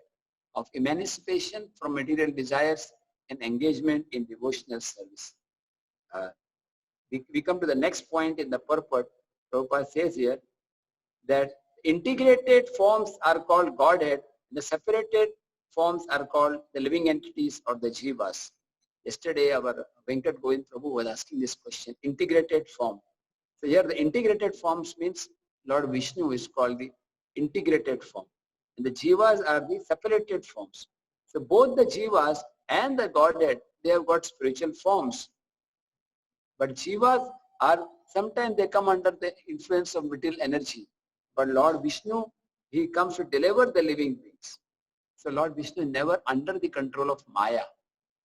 Speaker 2: of emancipation from material desires and engagement in devotional service. We come to the next point in the purport. Prabhupada says here that integrated forms are called Godhead, and the separated forms are called the living entities or the jivas. Yesterday, our Venkat Govind Prabhu was asking this question, integrated form. So here the integrated forms means Lord Vishnu is called the integrated form. And the jivas are the separated forms. So both the jivas and the Godhead, they have got spiritual forms. But jivas are, sometimes they come under the influence of material energy. But Lord Vishnu, he comes to deliver the living beings. So Lord Vishnu is never under the control of Maya.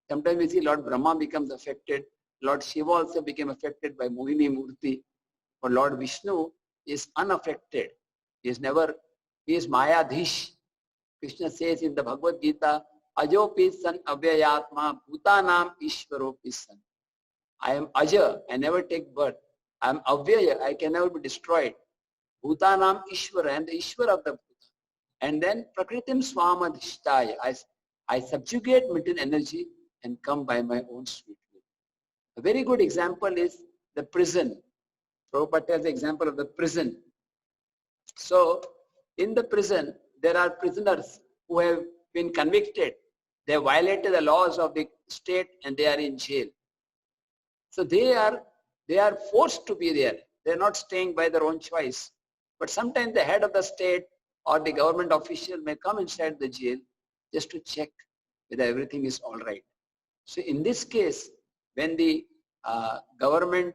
Speaker 2: Sometimes we see Lord Brahma becomes affected. Lord Shiva also became affected by Mohini Murti. But Lord Vishnu is unaffected. He is Mayadhish. Krishna says in the Bhagavad Gita, Ajopi san avyayatma bhutanam ishvaropi san. I am Aja, I never take birth. I am Avyaya, I can never be destroyed. Bhutanam Ishvara, I am the Ishvara of the Bhuta. And then Prakritim Swamadhishtaya, I subjugate material energy and come by my own sweet will. A very good example is the prison. Prabhupada tells the example of the prison. So in the prison, there are prisoners who have been convicted. They violated the laws of the state and they are in jail. So they are forced to be there. They are not staying by their own choice. But sometimes the head of the state or the government official may come inside the jail just to check whether everything is all right. So in this case, when the government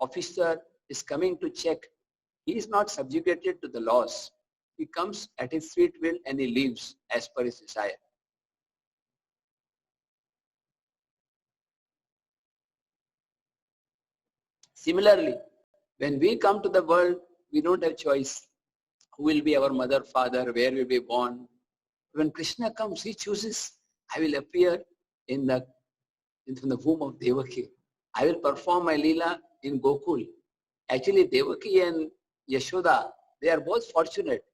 Speaker 2: officer is coming to check, he is not subjugated to the laws. He comes at his sweet will and he leaves as per his desire. Similarly, when we come to the world, we don't have choice. Who will be our mother, father, where we will be born? When Krishna comes, he chooses, I will appear in the womb of Devaki. I will perform my Leela in Gokul. Actually, Devaki and Yashoda, they are both fortunate.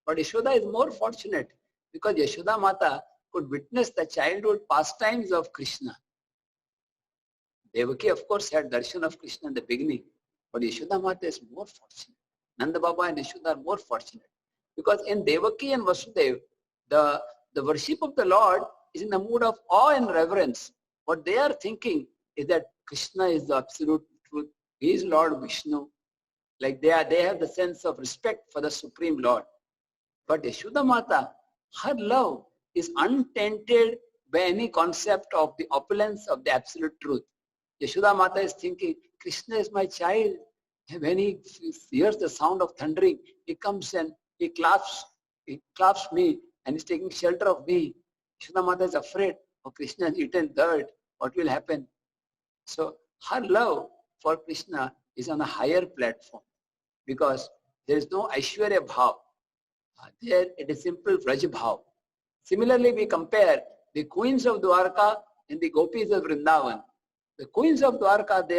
Speaker 2: But Yashoda is more fortunate because Yashoda Mata could witness the childhood pastimes of Krishna. Devaki, of course, had darshan of Krishna in the beginning, but Yashoda Mata is more fortunate. Nanda Baba and Yashoda are more fortunate because in Devaki and Vasudev, the worship of the Lord is in the mood of awe and reverence. What they are thinking is that Krishna is the absolute truth. He is Lord Vishnu. Like they have the sense of respect for the Supreme Lord. But Yashoda Mata, her love is untainted by any concept of the opulence of the absolute truth. Yashoda Mata is thinking, Krishna is my child. When he hears the sound of thundering, he comes and he claps me and is taking shelter of me. Yashoda Mata is afraid, oh, Krishna has eaten dirt. What will happen? So her love for Krishna is on a higher platform because there is no Aishwarya Bhav. There it is simple Vraj Bhav. Similarly, we compare the queens of Dwarka and the gopis of Vrindavan. The queens of Dwarka, they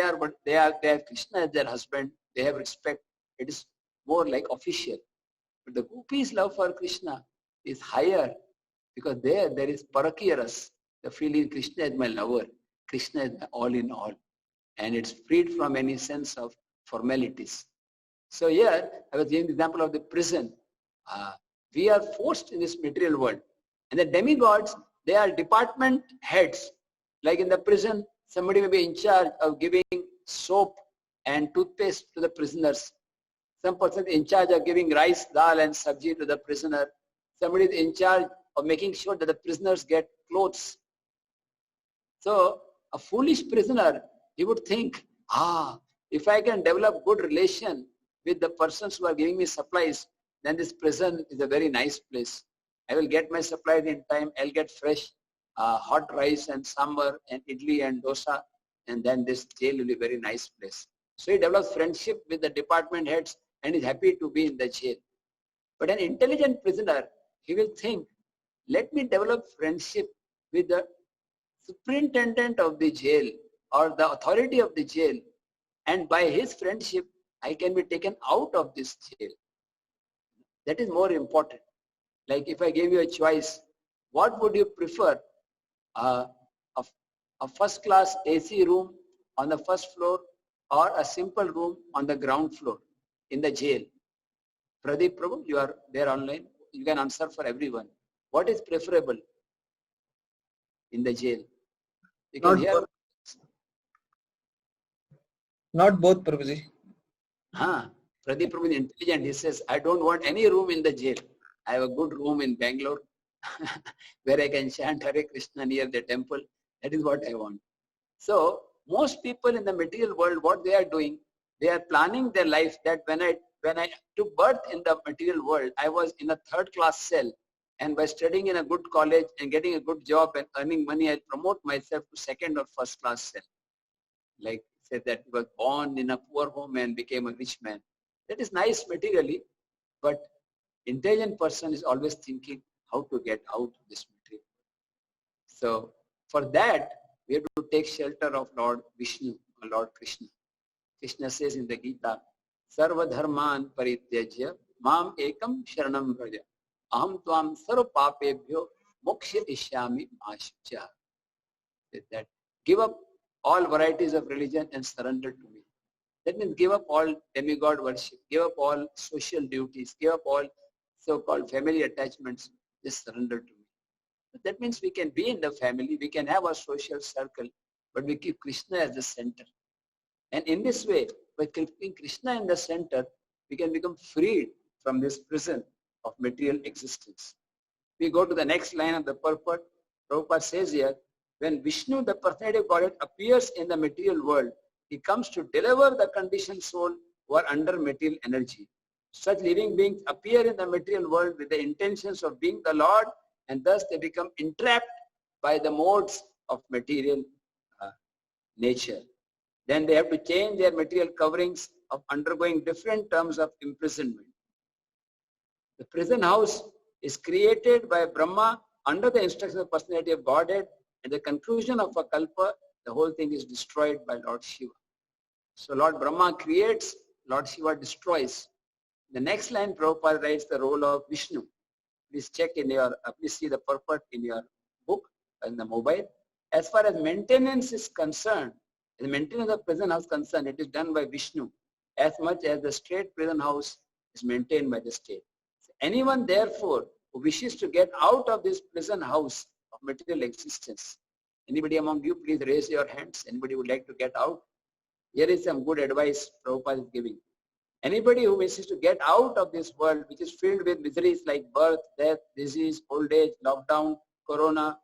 Speaker 2: have Krishna as their husband. They have respect. It is more like official. But the gopis' love for Krishna is higher because there is Parakiyaras, the feeling Krishna is my lover. Krishna is my all in all. And it's freed from any sense of formalities. So here, I was giving the example of the prison. We are forced in this material world. And the demigods, they are department heads. Like in the prison, somebody may be in charge of giving soap and toothpaste to the prisoners. Some person is in charge of giving rice, dal and sabji to the prisoner. Somebody is in charge of making sure that the prisoners get clothes. So a foolish prisoner, he would think, if I can develop good relation with the persons who are giving me supplies, then this prison is a very nice place. I will get my supplies in time. I'll get fresh hot rice and sambar and idli and dosa, and then this jail will be a very nice place. So he develops friendship with the department heads and is happy to be in the jail. But an intelligent prisoner, he will think, let me develop friendship with the superintendent of the jail or the authority of the jail, and by his friendship, I can be taken out of this jail. That is more important. Like if I gave you a choice, what would you prefer? A first class AC room on the first floor or a simple room on the ground floor in the jail? Pradeep Prabhu, you are there online. You can answer for everyone. What is preferable in the jail? You can hear.
Speaker 1: Not both, Prabhuji.
Speaker 2: Pradeep Prabhu is intelligent. He says, I don't want any room in the jail. I have a good room in Bangalore where I can chant Hare Krishna near the temple. That is what I want. So most people in the material world, what they are doing, they are planning their life that when I took birth in the material world, I was in a third class cell, and by studying in a good college and getting a good job and earning money, I promote myself to second or first class cell. Like said that he was born in a poor home and became a rich man. That is nice materially, but intelligent person is always thinking how to get out of this material. So for that, we have to take shelter of Lord Vishnu or Lord Krishna. Krishna says in the Gita, Sarva dharman parityajya mam ekam sharanam vraja aham tvam sarva papebhyo moksha ishyami mashucha. That give up all varieties of religion and surrender to me. That means give up all demigod worship, give up all social duties, give up all so-called family attachments, just surrender to me. But that means we can be in the family, we can have a social circle, but we keep Krishna as the center. And in this way, by keeping Krishna in the center, we can become freed from this prison of material existence. We go to the next line of the purport. Prabhupada says here, when Vishnu, the personality of Godhead, appears in the material world, he comes to deliver the conditioned soul who are under material energy. Such living beings appear in the material world with the intentions of being the Lord, and thus they become entrapped by the modes of material nature. Then they have to change their material coverings of undergoing different terms of imprisonment. The prison house is created by Brahma under the instruction of the personality of Godhead. At the conclusion of a kalpa, the whole thing is destroyed by Lord Shiva. So Lord Brahma creates, Lord Shiva destroys. The next line, Prabhupada writes the role of Vishnu. Please check in your, please see the purport in your book, in the mobile. As far as maintenance is concerned, the maintenance of prison house concerned, it is done by Vishnu, as much as the state prison house is maintained by the state. So anyone, therefore, who wishes to get out of this prison house of material existence, anybody among you, please raise your hands. Anybody would like to get out? Here is some good advice Prabhupada is giving. Anybody who wishes to get out of this world, which is filled with miseries like birth, death, disease, old age, lockdown, corona,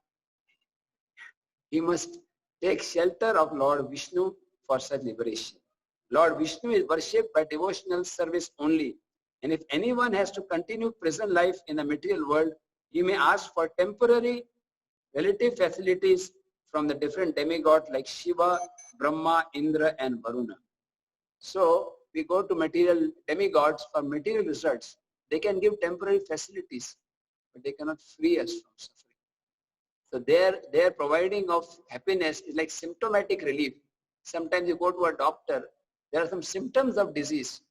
Speaker 2: he must take shelter of Lord Vishnu for such liberation. Lord Vishnu is worshipped by devotional service only. And if anyone has to continue prison life in the material world, he may ask for temporary relative facilities from the different demigods like Shiva, Brahma, Indra and Varuna. So we go to material demigods for material results. They can give temporary facilities, but they cannot free us from suffering. So their providing of happiness is like symptomatic relief. Sometimes you go to a doctor, there are some symptoms of disease,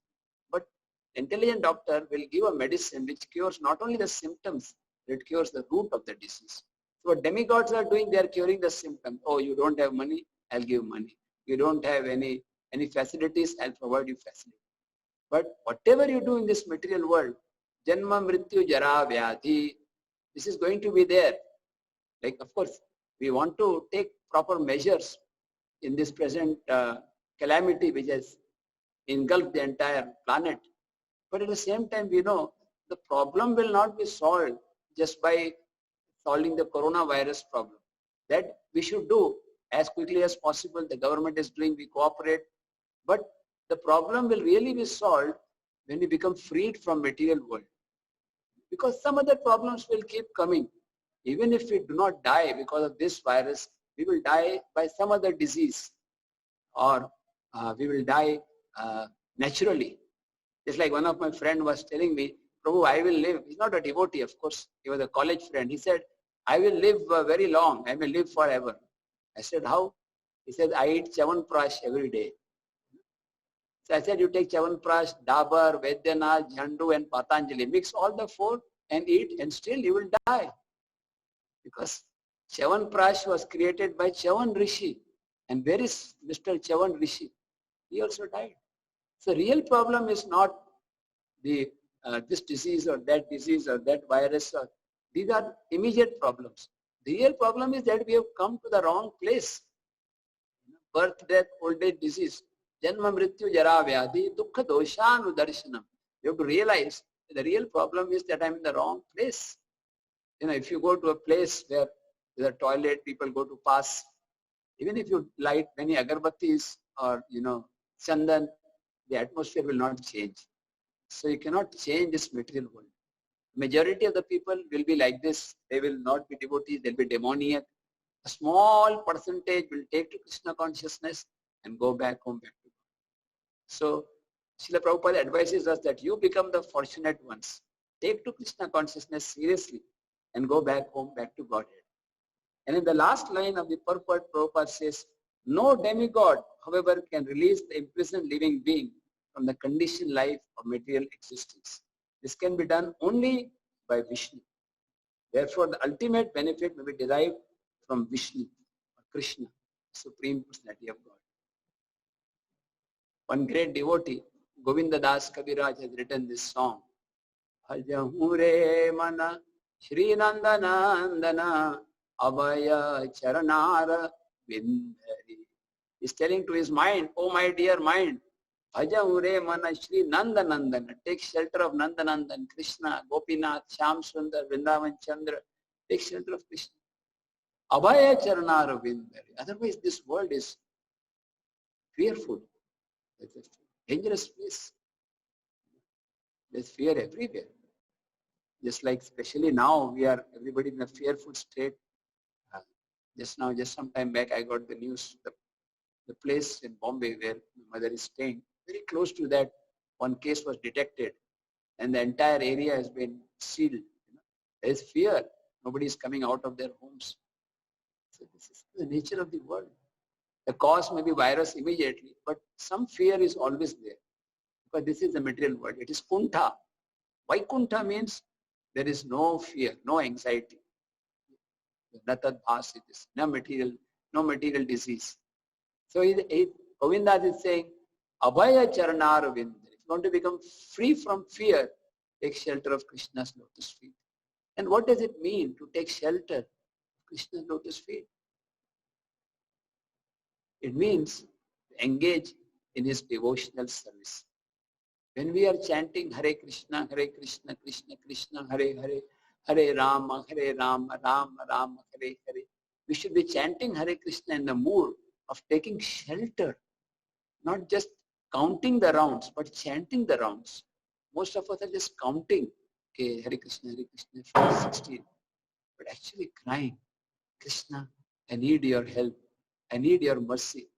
Speaker 2: but intelligent doctor will give a medicine which cures not only the symptoms, it cures the root of the disease. So what demigods are doing, they are curing the symptom. Oh, you don't have money, I'll give money. You don't have any facilities, I'll provide you facilities. But whatever you do in this material world, Janma, Mrityu, Jara, Vyadhi, this is going to be there. Like, of course, we want to take proper measures in this present calamity which has engulfed the entire planet. But at the same time, we know the problem will not be solved just by solving the coronavirus problem. That we should do as quickly as possible. The government is doing, we cooperate. But the problem will really be solved when we become freed from material world. Because some other problems will keep coming. Even if we do not die because of this virus, we will die by some other disease, or we will die naturally. Just like one of my friend was telling me, Prabhu, I will live. He's not a devotee, of course. He was a college friend. He said, I will live very long. I may live forever. I said, how? He said, I eat Chyawanprash every day. So I said, you take Chyawanprash, Dabar, Vaidyanath, Jhandu and Patanjali. Mix all the four and eat, and still you will die. Because Chyawanprash was created by Chyawan Rishi. And where is Mr. Chyawan Rishi? He also died. So real problem is not the this disease or that virus. These are immediate problems. The real problem is that we have come to the wrong place. Birth, death, old age, disease. Janma, Mrityu, Jara, Vyadhi, Dukkha, Doshanu, Darshanam. You have to realize the real problem is that I'm in the wrong place. If you go to a place where there's a toilet, people go to pass. Even if you light many agarbattis or, chandan, the atmosphere will not change. So you cannot change this material world. Majority of the people will be like this. They will not be devotees. They'll be demoniac. A small percentage will take to Krishna consciousness and go back home, back to God. So Srila Prabhupada advises us that you become the fortunate ones. Take to Krishna consciousness seriously and go back home, back to Godhead. And in the last line of the purport, Prabhupada says, no demigod, however, can release the imprisoned living being from the conditioned life of material existence. This can be done only by Vishnu. Therefore, the ultimate benefit may be derived from Vishnu or Krishna, Supreme Personality of God. One great devotee, Govinda Das Kaviraj, has written this song. Bhajahu re mana Shri Nandanandana Abhaya Charanara Vindhari. He's telling to his mind, oh my dear mind, Bhajahu re mana Shri Nandanandana. Take shelter of Nandanandan, Krishna, Gopinath, Shyam Sundar, Vrindavan Chandra. Take shelter of Krishna. Abhaya Charanara Vindhari. Otherwise this world is fearful. It's a dangerous place. There's fear everywhere. Just like especially now, everybody in a fearful state. Just some time back, I got the news, the place in Bombay where my mother is staying, very close to that, one case was detected and the entire area has been sealed. There is fear. Nobody is coming out of their homes. So this is the nature of the world. The cause may be virus immediately, but some fear is always there. Because this is the material world. It is Kuntha. Vaikuntha means there is no fear, no anxiety. Natad bhasitis, no material disease. So Govinda is saying, Abhaya Charanar Vindhari. If you want to become free from fear, take shelter of Krishna's lotus feet. And what does it mean to take shelter of Krishna's lotus feet? It means to engage in his devotional service. When we are chanting Hare Krishna, Krishna Krishna, Hare Hare, Hare Rama, Rama Rama, Hare Hare, we should be chanting Hare Krishna in the mood of taking shelter, not just counting the rounds, but chanting the rounds. Most of us are just counting, okay, Hare Krishna, 16, but actually crying, Krishna, I need your help. I need your mercy.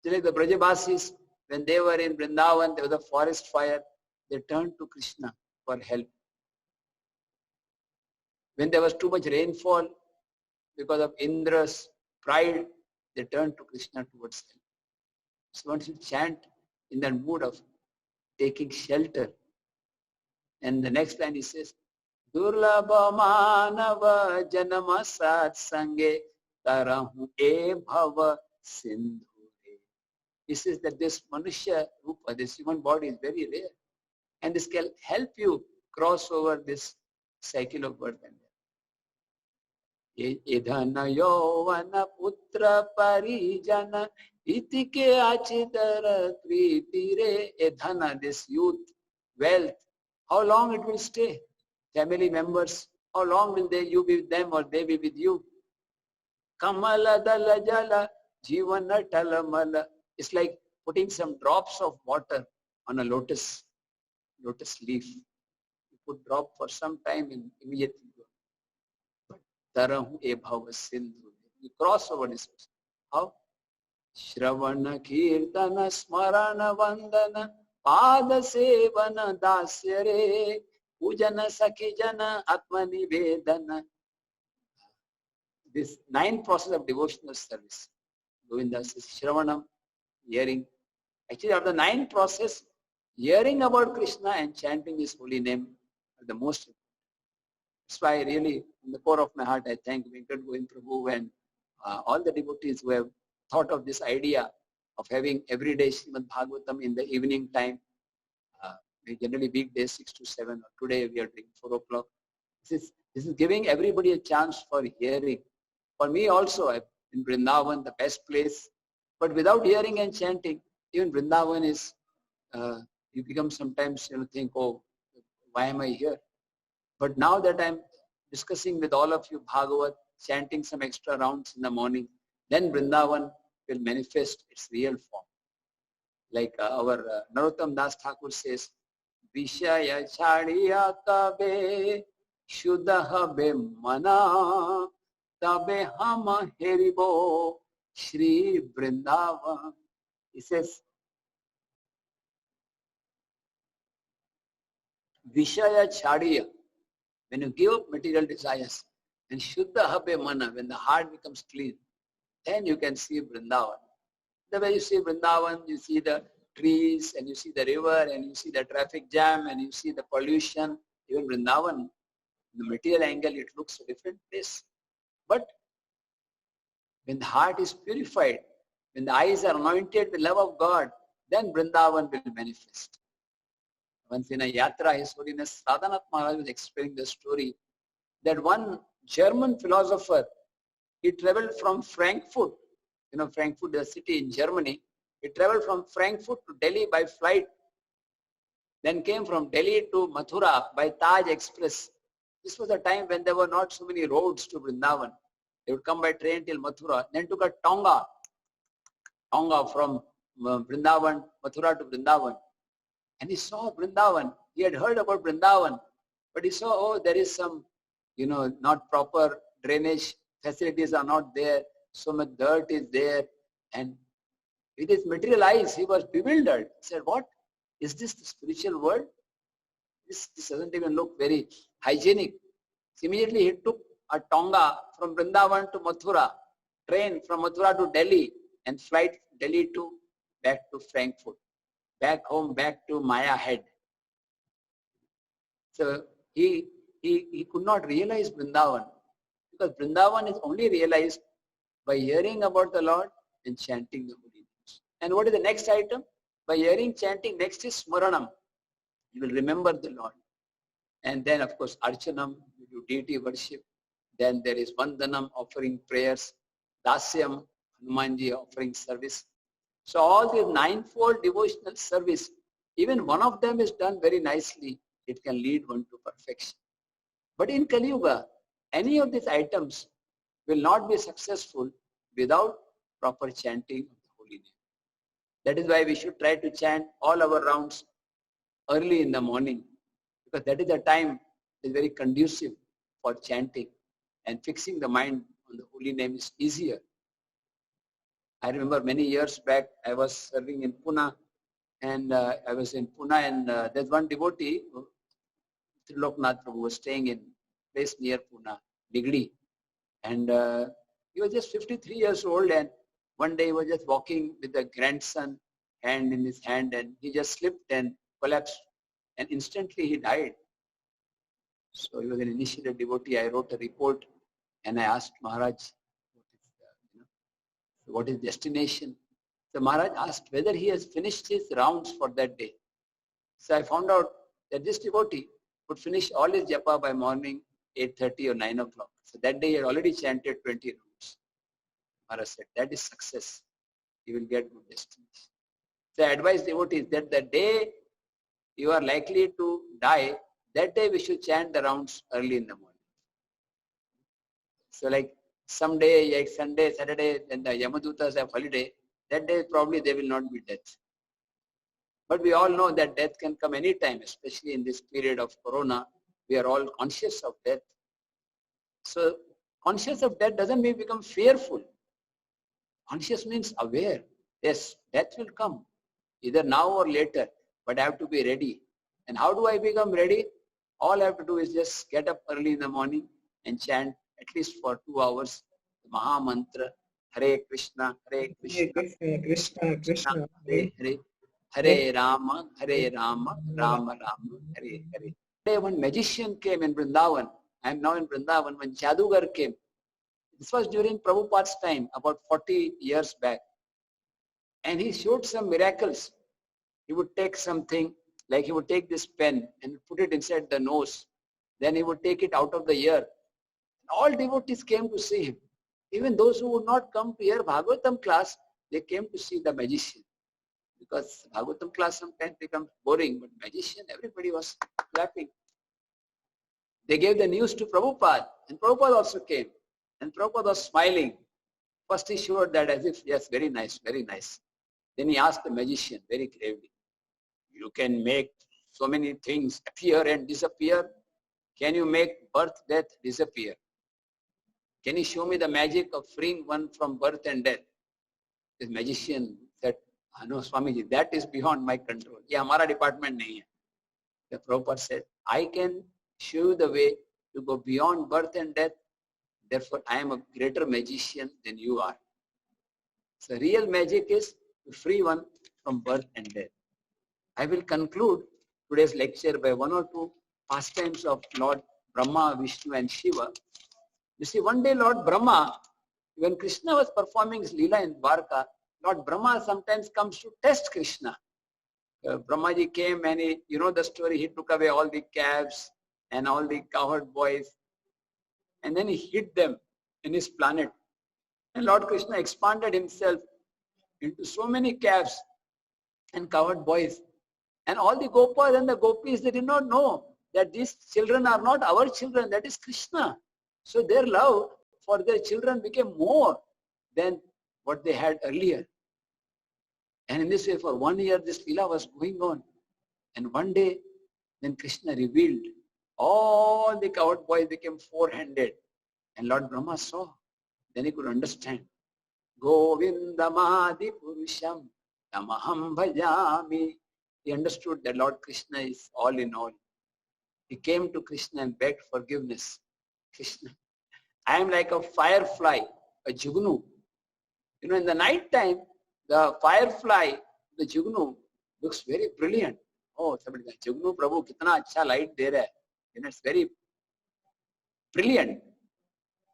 Speaker 2: Just like the Brajabasis, when they were in Vrindavan, there was a forest fire, they turned to Krishna for help. When there was too much rainfall, because of Indra's pride, they turned to Krishna towards help. So one should chant in that mood of taking shelter. And the next line he says, Durlabha manava janama sat sange tarahu e bhava sindhu. He says that this Manushya Rupa, this human body is very rare. And this can help you cross over this cycle of birth and death. Idhana yovana putra parijana itike achidara kritire. Idhana, this youth, wealth, how long it will stay? Family members, how long will you be with them or they be with you? Kamala dala jala jivana talamala. It's like putting some drops of water on a lotus leaf. You put drop for some time and immediately go. Tarahu e bhava sindhu. You cross over this. How? Shravana kirtana smarana vandana pada sevana dasyare pujana sakijana atmani vedana. This 9 process of devotional service. Govinda says Shravanam, hearing. Actually, of the 9 process, hearing about Krishna and chanting his holy name are the most important. That's why really, in the core of my heart, I thank Venkat Govind Prabhu and all the devotees who have thought of this idea of having everyday Srimad Bhagavatam in the evening time. We generally weekdays 6 to 7, or today we are doing 4 o'clock. This is giving everybody a chance for hearing. For me also, in Vrindavan, the best place. But without hearing and chanting, even Vrindavan is, you become sometimes, think, oh, why am I here? But now that I'm discussing with all of you Bhagavat, chanting some extra rounds in the morning, then Vrindavan will manifest its real form. Like our Narottam Das Thakur says, Vishaya chadiya kabe shuddha be mana tabe hama heribo Shri Vrindavan. He says, Vishaya chadiya, when you give up material desires, and Shuddha Habe Mana, when the heart becomes clean, then you can see Vrindavan. The way you see Vrindavan, you see the trees, and you see the river, and you see the traffic jam, and you see the pollution. Even Vrindavan, in the material angle, it looks a different place. But when the heart is purified, when the eyes are anointed with love of God, then Vrindavan will manifest. Once in a yatra, His Holiness Radhanath Maharaj was explaining the story that one German philosopher, he traveled from Frankfurt, Frankfurt is a city in Germany. He traveled from Frankfurt to Delhi by flight, then came from Delhi to Mathura by Taj Express. This was a time when there were not so many roads to Vrindavan. They would come by train till Mathura, then took a Tonga from Vrindavan, Mathura to Vrindavan. And he saw Vrindavan. He had heard about Vrindavan, but he saw, oh, there is some, not proper drainage facilities are not there. So much dirt is there. And with his material eyes, he was bewildered. He said, what? Is this the spiritual world? This doesn't even look very hygienic. So immediately he took a Tonga from Vrindavan to Mathura, train from Mathura to Delhi, and flight Delhi to back to Frankfurt. Back home, back to Maya Head. So he could not realize Vrindavan, because Vrindavan is only realized by hearing about the Lord and chanting the holy names. And what is the next item? By hearing, chanting, next is Smaranam. You will remember the Lord. And then of course Archanam, you do deity worship. Then there is Vandanam, offering prayers. Dasyam, Hanumanji offering service. So all these 9-fold devotional service, even one of them is done very nicely, it can lead one to perfection. But in Kali Yuga, any of these items will not be successful without proper chanting of the holy name. That is why we should try to chant all our rounds early in the morning, because that is the time that is very conducive for chanting, and fixing the mind on the holy name is easier. I remember many years back, I was serving in Pune, and there's one devotee, Triloknath Prabhu, was staying in a place near Pune, Nigdi. And he was just 53 years old, and one day he was just walking with a grandson, hand in his hand, and he just slipped and collapsed, and instantly he died. So he was an initiated devotee. I wrote a report, and I asked Maharaj, what is destination? So Maharaj asked whether he has finished his rounds for that day. So I found out that this devotee would finish all his japa by morning 8:30 or 9 o'clock. So that day he had already chanted 20 rounds. Maharaj said, that is success. You will get good destination. So I advise devotees that the day you are likely to die, that day we should chant the rounds early in the morning. So like someday, like Sunday, Saturday, when the Yamadutas have holiday, that day probably there will not be death. But we all know that death can come anytime, especially in this period of Corona. We are all conscious of death. So conscious of death doesn't mean become fearful. Conscious means aware. Yes, death will come, either now or later, but I have to be ready. And how do I become ready? All I have to do is just get up early in the morning and chant at least for 2 hours the Maha Mantra, Hare Krishna, Hare Krishna,
Speaker 1: Krishna, Krishna, Krishna,
Speaker 2: Hare Hare, Hare Rama, Hare Rama, Rama Rama, Hare Hare. Today one magician came in Vrindavan. I am now in Vrindavan. When Jadugar came, this was during Prabhupada's time, about 40 years back. And he showed some miracles. He would take something, like he would take this pen and put it inside the nose. Then he would take it out of the ear. And all devotees came to see him. Even those who would not come to hear Bhagavatam class, they came to see the magician. Because Bhagavatam class sometimes becomes boring, but magician, everybody was clapping. They gave the news to Prabhupada, and Prabhupada also came. And Prabhupada was smiling. First he showed that as if, yes, very nice, very nice. Then he asked the magician very gravely, you can make so many things appear and disappear. Can you make birth, death disappear? Can you show me the magic of freeing one from birth and death? The magician said, no, Swamiji, that is beyond my control. Yeah, हमारा department नहीं है. The Prabhupada said, I can show you the way to go beyond birth and death. Therefore, I am a greater magician than you are. So real magic is to free one from birth and death. I will conclude today's lecture by one or two pastimes of Lord Brahma, Vishnu and Shiva. You see, one day Lord Brahma, when Krishna was performing his Leela in Dwarka, Lord Brahma sometimes comes to test Krishna. Brahmaji came and he, you know the story, he took away all the calves and all the cowherd boys. And then he hid them in his planet. And Lord Krishna expanded himself into so many calves and cowherd boys. And all the Gopas and the Gopis, they did not know that these children are not our children, that is Krishna. So their love for their children became more than what they had earlier. And in this way, for 1 year, this Leela was going on. And one day, then Krishna revealed, all the cowherd boys became four-handed. And Lord Brahma saw. Then he could understand. Govindamadi Purusham Tamaham Bhajami. He understood that Lord Krishna is all in all. He came to Krishna and begged forgiveness. Krishna, I am like a firefly, a jugnu. You know, in the night time, the firefly, the jugnu, looks very brilliant. Oh, somebody said, Jugnu Prabhu, kitna acha light de raha hai. You know, it's very brilliant.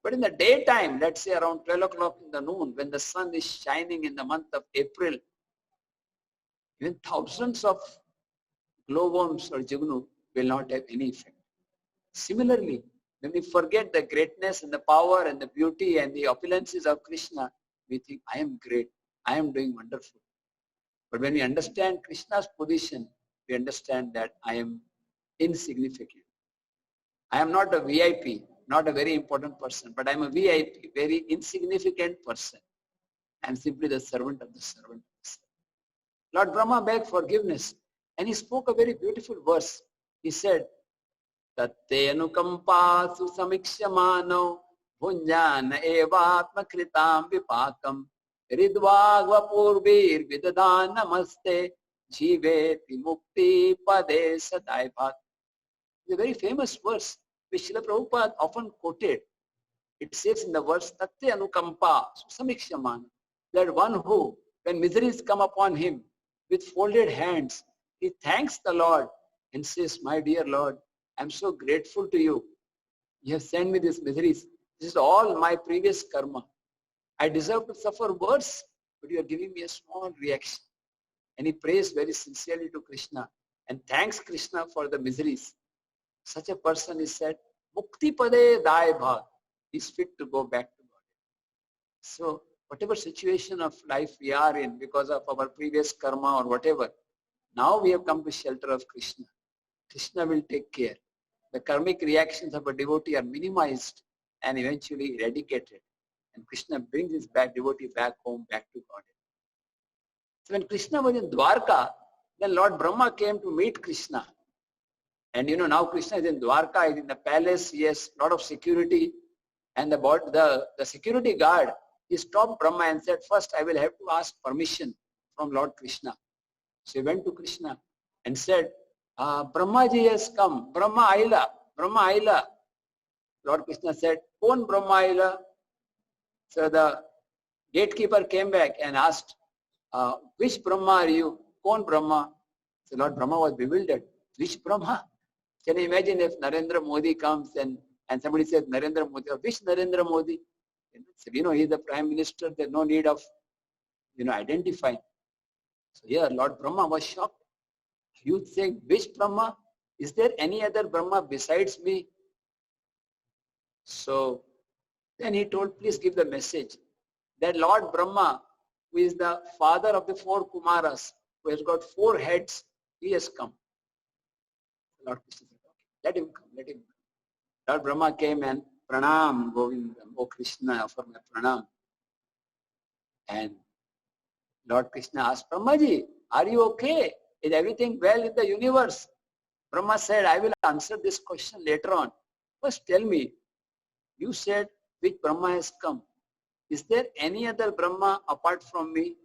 Speaker 2: But in the daytime, let's say around 12 o'clock in the noon, when the sun is shining in the month of April, even thousands of glowworms or jugnu will not have any effect. Similarly, when we forget the greatness and the power and the beauty and the opulences of Krishna, we think, I am great, I am doing wonderful. But when we understand Krishna's position, we understand that I am insignificant. I am not a VIP, not a very important person, but I am a VIP, very insignificant person. I am simply the servant of the servant. Lord Brahma begged forgiveness, and he spoke a very beautiful verse. He said, Tatte anukampa susamikshamano bhunjana evatma kritam vipakam ridvagva purbir vidadhan namaste jiveti mukti pade sadaipat. It's a very famous verse which Srila Prabhupada often quoted. It says in the verse, Tatte anukampa susamikshamano, that one who, when miseries come upon him, with folded hands, he thanks the Lord and says, my dear Lord, I'm so grateful to you. You have sent me these miseries. This is all my previous karma. I deserve to suffer worse, but you are giving me a small reaction. And he prays very sincerely to Krishna and thanks Krishna for the miseries, such a person is said, Mukti Pade Dai Bha, is fit to go back to God. So whatever situation of life we are in because of our previous karma or whatever, now we have come to shelter of Krishna. Krishna will take care. The karmic reactions of a devotee are minimized and eventually eradicated. And Krishna brings his devotee back home, back to God. So when Krishna was in Dwarka, then Lord Brahma came to meet Krishna. And now Krishna is in Dwarka, is in the palace, he has a lot of security. And the security guard, he stopped Brahma and said, first I will have to ask permission from Lord Krishna. So he went to Krishna and said, Brahmaji has come, Brahma Aila. Lord Krishna said, Kon Brahma Aila? So the gatekeeper came back and asked, which Brahma are you? Kon Brahma? So Lord Brahma was bewildered. Which Brahma? Can you imagine if Narendra Modi comes and somebody says Narendra Modi, which Narendra Modi? So, he is the Prime Minister, there's no need of, identifying. So here Lord Brahma was shocked. You say, which Brahma? Is there any other Brahma besides me? So then he told, please give the message that Lord Brahma, who is the father of the 4 Kumaras, who has got 4 heads, he has come. Lord Krishna said, okay, let him come. Lord Brahma came and Pranam Govindam, O Krishna, offer my Pranam. And Lord Krishna asked, Brahmaji, are you okay? Is everything well in the universe? Brahma said, I will answer this question later on. First tell me, you said which Brahma has come. Is there any other Brahma apart from me?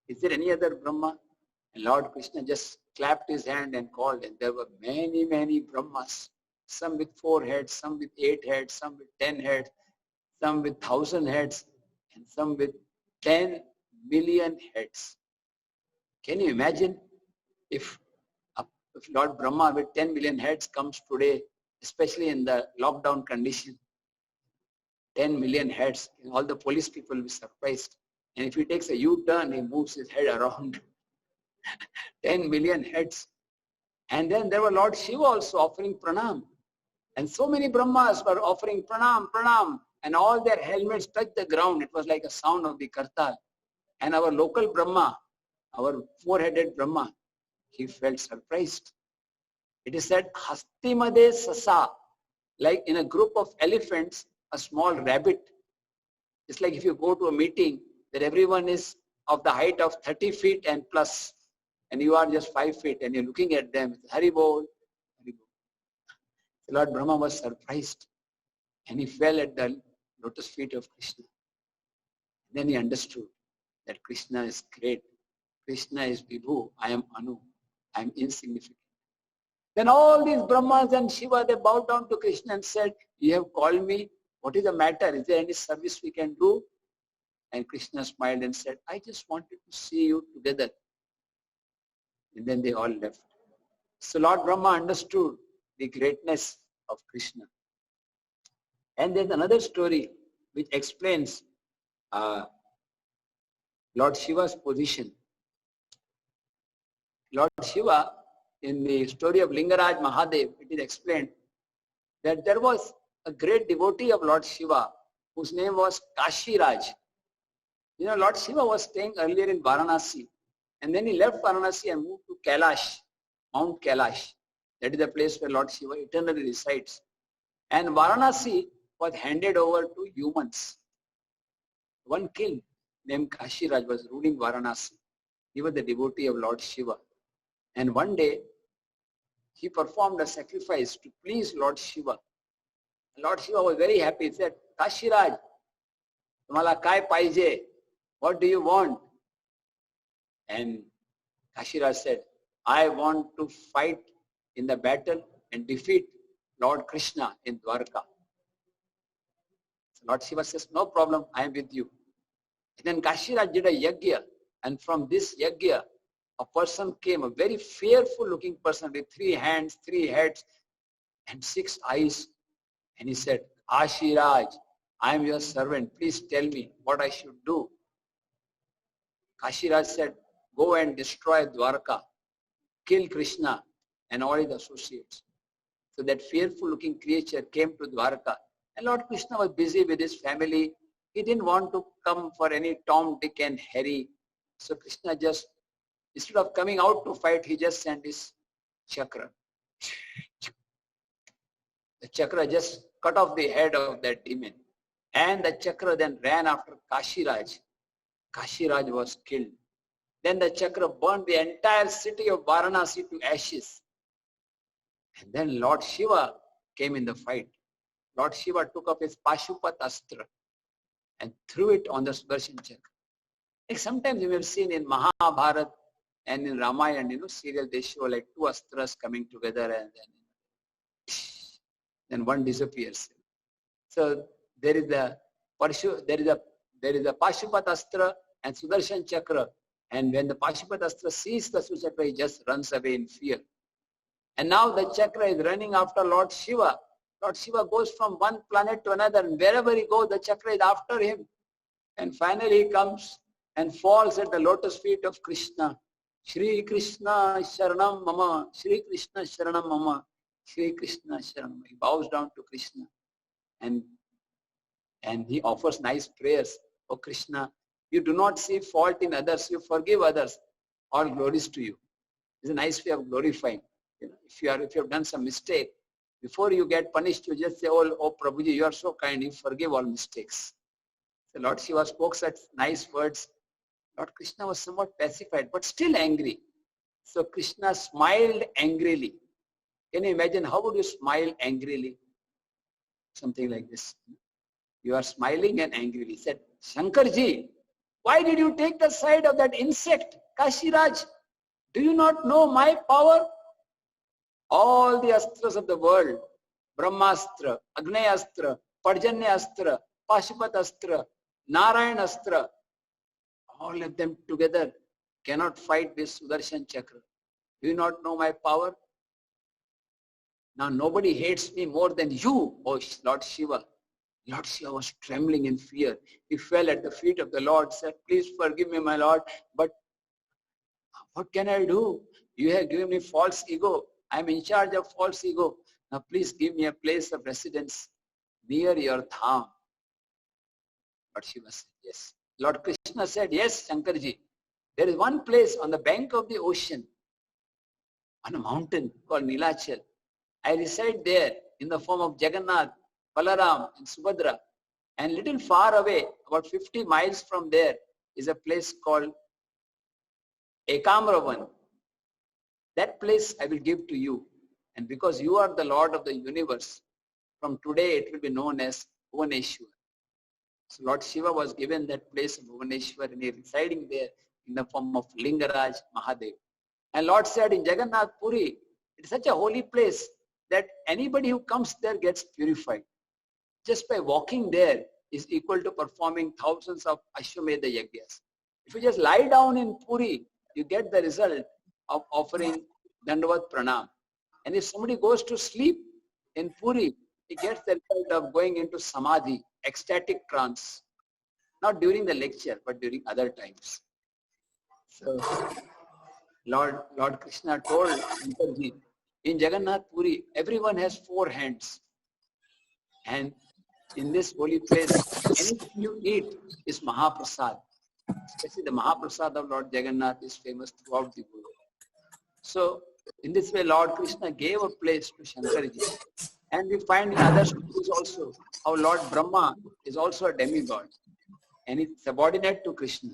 Speaker 2: Is there any other Brahma? And Lord Krishna just clapped his hand and called, and there were many, many Brahmas. Some with 4 heads, some with 8 heads, some with 10 heads, some with 1,000 heads, and some with 10 million heads. Can you imagine if Lord Brahma with 10 million heads comes today, especially in the lockdown condition? 10 million heads, all the police people will be surprised. And if he takes a U-turn, he moves his head around. 10 million heads. And then there were Lord Shiva also offering pranam. And so many Brahmas were offering pranam, pranam. And all their helmets touched the ground. It was like a sound of the kartal. And our local Brahma, our 4-headed Brahma, he felt surprised. It is said, Hastimade Sasa, like in a group of elephants, a small rabbit. It's like if you go to a meeting that everyone is of the height of 30 feet and plus, and you are just 5 feet and you're looking at them, Haribol, Haribol. Lord Brahma was surprised and he fell at the lotus feet of Krishna. Then he understood that Krishna is great. Krishna is Vibhu, I am Anu, I am insignificant. Then all these Brahmas and Shiva, they bowed down to Krishna and said, you have called me, what is the matter? Is there any service we can do? And Krishna smiled and said, I just wanted to see you together. And then they all left. So Lord Brahma understood the greatness of Krishna. And there's another story which explains Lord Shiva's position. Lord Shiva, in the story of Lingaraj Mahadev, it is explained that there was a great devotee of Lord Shiva whose name was Kashiraj. Lord Shiva was staying earlier in Varanasi, and then he left Varanasi and moved to Kailash, Mount Kailash. That is the place where Lord Shiva eternally resides. And Varanasi was handed over to humans. One king named Kashiraj was ruling Varanasi. He was the devotee of Lord Shiva. And one day, he performed a sacrifice to please Lord Shiva. Lord Shiva was very happy. He said, Kashiraj, tumhala kai paije? What do you want? And Kashiraj said, I want to fight in the battle and defeat Lord Krishna in Dwarka. So Lord Shiva says, no problem, I am with you. And then Kashiraj did a yajna, and from this yajna, a person came, a very fearful looking person with 3 hands, 3 heads, and 6 eyes. And he said, Kashiraj, I am your servant. Please tell me what I should do. Kashiraj said, go and destroy Dwarka. kill Krishna and all his associates. So that fearful looking creature came to Dwarka, and Lord Krishna was busy with his family. He didn't want to come for any Tom, Dick and Harry. So Krishna just, instead of coming out to fight, he just sent his chakra. The chakra just cut off the head of that demon. And the chakra then ran after Kashiraj. Kashiraj was killed. Then the chakra burned the entire city of Varanasi to ashes. And then Lord Shiva came in the fight. Lord Shiva took up his Pashupat Astra and threw it on the Sudarshan chakra. Like sometimes you have seen in Mahabharata and in Ramayana, serial, they show like two astras coming together and then one disappears. So there is the Pashupat Astra and Sudarshan chakra. And when the Pashupat Astra sees the Sudarshan chakra, he just runs away in fear. And now the chakra is running after Lord Shiva. Lord Shiva goes from one planet to another, and wherever he goes, the chakra is after him. And finally he comes and falls at the lotus feet of Krishna. Shri Krishna Sharanam Mama, Shri Krishna Sharanam Mama, Shri Krishna Sharanam. He bows down to Krishna and he offers nice prayers. Oh Krishna, you do not see fault in others, you forgive others. All glories to you. It's a nice way of glorifying. If you have done some mistake, before you get punished, you just say, oh Prabhuji, you are so kind, you forgive all mistakes. So Lord Shiva spoke such nice words. Lord Krishna was somewhat pacified, but still angry. So Krishna smiled angrily. Can you imagine how would you smile angrily? Something like this. You are smiling and angrily. He said, Shankarji, why did you take the side of that insect, Kashiraj? Do you not know my power? All the astras of the world, Brahmastra, Agnayastra, Parjanyastra, Pashupat Astra, Narayan Astra, all of them together cannot fight this Sudarshan chakra. Do you not know my power? Now nobody hates me more than you, oh Lord Shiva. Lord Shiva was trembling in fear. He fell at the feet of the Lord, said, please forgive me, my Lord, but what can I do? You have given me false ego. I am in charge of false ego. Now please give me a place of residence near your dham. Lord Shiva said, yes. Lord Krishna said, yes, Shankarji. There is one place on the bank of the ocean, on a mountain called Nilachal. I reside there in the form of Jagannath, Balaram and Subhadra. And little far away, about 50 miles from there, is a place called Ekamravan. That place I will give to you. And because you are the Lord of the universe, from today it will be known as Bhuvaneshwar. So Lord Shiva was given that place of Bhuvaneshwar and he is residing there in the form of Lingaraj Mahadev. And Lord said in Jagannath Puri, it is such a holy place that anybody who comes there gets purified. Just by walking there is equal to performing thousands of Ashwamedha Yagyas. If you just lie down in Puri, you get the result of offering Dandavat Pranam. And if somebody goes to sleep in Puri, he gets the result of going into Samadhi, ecstatic trance. Not during the lecture, but during other times. So, Lord Krishna told Shankarji, in Jagannath Puri, everyone has 4 hands. And in this holy place, anything you eat is Mahaprasad. Especially the Mahaprasad of Lord Jagannath is famous throughout the world. So, in this way, Lord Krishna gave a place to Shankarji. And we find in other stories also how Lord Brahma is also a demigod. And he's subordinate to Krishna.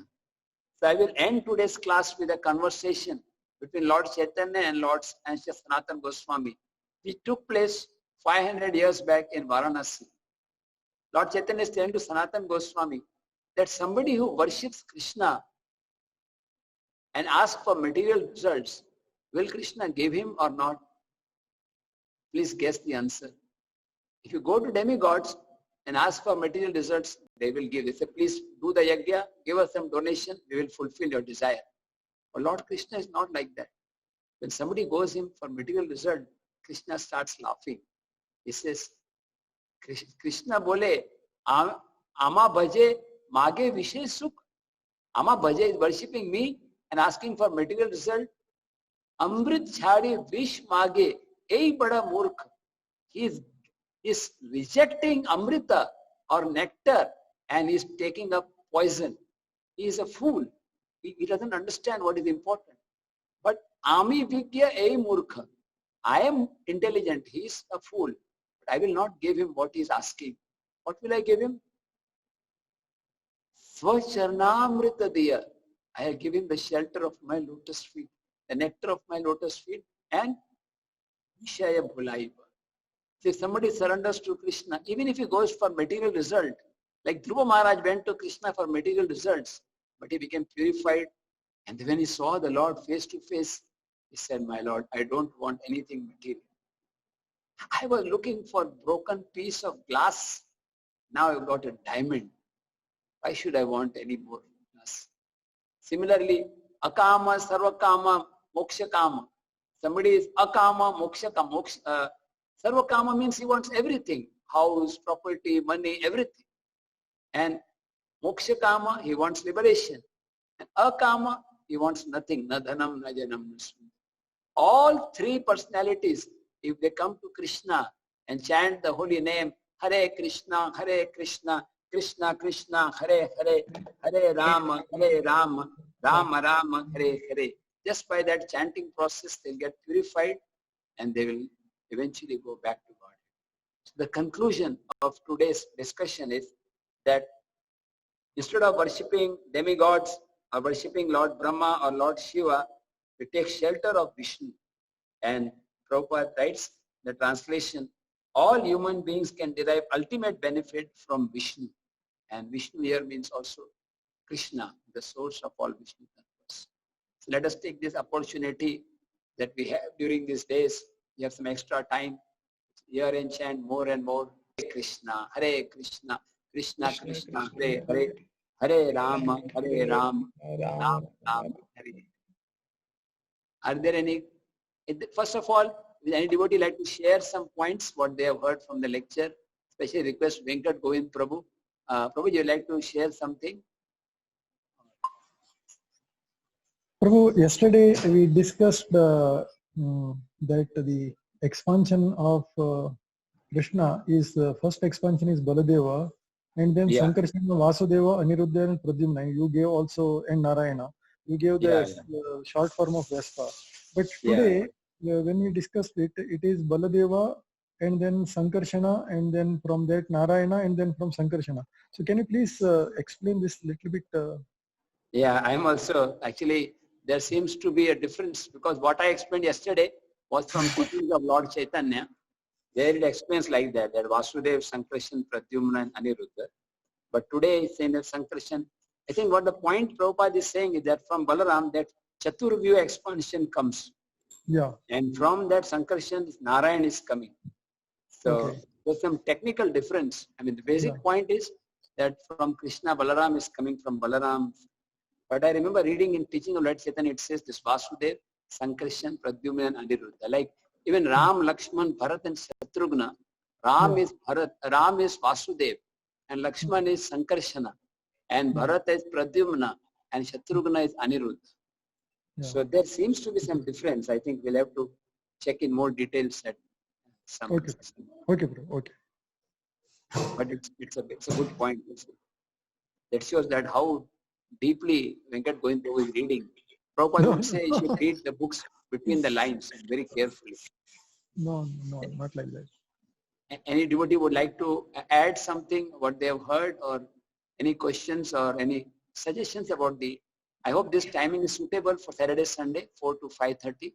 Speaker 2: So I will end today's class with a conversation between Lord Chaitanya and Lord Sanatana Goswami, which took place 500 years back in Varanasi. Lord Chaitanya is telling to Sanatana Goswami that somebody who worships Krishna and asks for material results, will Krishna give him or not? Please guess the answer. If you go to demigods and ask for material results, they will give. They say, please do the yajna, give us some donation, we will fulfill your desire. But Lord Krishna is not like that. When somebody goes in for material result, Krishna starts laughing. He says, Krishna bole, Ama bhaje mage vishay sukh. Ama bhaje is worshipping me and asking for material result. अमृत छाड़ी विष मागे यही बड़ा मूर्ख. He is rejecting amrita or nectar and is taking up poison. He is a fool. He doesn't understand what is important. But Ami Vigya A Murkha. I am intelligent. He is a fool. But I will not give him what he is asking. What will I give him? Swacharnamrita Diya. I will give him the shelter of my lotus feet, the nectar of my lotus feet, and Vishaya Bhulaiva. So if somebody surrenders to Krishna, even if he goes for material result, like Dhruva Maharaj went to Krishna for material results, but he became purified. And when he saw the Lord face to face, he said, my Lord, I don't want anything material. I was looking for broken piece of glass. Now I've got a diamond. Why should I want any more glass? Similarly, akama, sarvakama, moksha kama. Somebody is akama, moksha kama. Sarvakama means he wants everything. House, property, money, everything. And moksha kama, he wants liberation. And akama, he wants nothing. Na dhanam, na janam, na sundar. All three personalities, if they come to Krishna and chant the holy name, Hare Krishna, Krishna Krishna, Hare Hare, Hare Rama, Rama Rama, Hare Hare. Just by that chanting process, they'll get purified and they will eventually go back to God. So the conclusion of today's discussion is that instead of worshipping demigods or worshipping Lord Brahma or Lord Shiva, we take shelter of Vishnu. And Prabhupada writes the translation, all human beings can derive ultimate benefit from Vishnu. And Vishnu here means also Krishna, the source of all Vishnu tattvas. So let us take this opportunity that we have during these days. We have some extra time. Hear and chant more and more. Hare Krishna, Krishna Krishna, Hare Hare, Hare Rama, Rama Hare. Are there any? First of all, will any devotee like to share some points what they have heard from the lecture? Especially request Venkat Govind Prabhu. Prabhu, you like to share something?
Speaker 3: Prabhu, yesterday we discussed that the expansion of Krishna is first expansion is Baladeva, and then Sankarsana, Vasudeva, Aniruddha, and Pradyumna. You gave also and Narayana. You gave the short form of Vespa. But today, when we discussed it, it is Baladeva and then Sankarsana, and then from that Narayana, and then from Sankarsana. So can you please explain this little bit?
Speaker 2: Yeah, I'm also actually, there seems to be a difference because what I explained yesterday was from teachings of Lord Chaitanya. There it explains like that Vasudev, Sankarshan, Pradyumna, and Aniruddha. But today it's saying that Sankarshan. I think what the point Prabhupada is saying is that from Balaram, that Chaturvyu expansion comes.
Speaker 3: Yeah.
Speaker 2: And from that Sankarshan, Narayan is coming. So there's some technical difference. I mean, the basic point is that from Krishna, Balaram is coming from Balaram. But I remember reading in teaching of Lord Chaitanya, it says this Vasudev, Sankarshan, Pradyumna, and Aniruddha. Like even Ram, Lakshman, Bharat, and Shatrugna. Ram is Bharat, Ram is Vasudev, and Lakshman is Sankarshana, and Bharat is Pradyumna, and Shatrugna is Aniruddha. So there seems to be some difference. I think we'll have to check in more details at some.
Speaker 3: Okay, bro. Okay.
Speaker 2: But it's a good point. That shows that how deeply Venkat Govind Prabhu is reading. Prabhupada would say you should read the books between the lines very carefully.
Speaker 3: No, not like that.
Speaker 2: Any devotee would like to add something what they have heard, or any questions or any suggestions about the. I hope this timing is suitable for Saturday, Sunday, 4 to 5:30.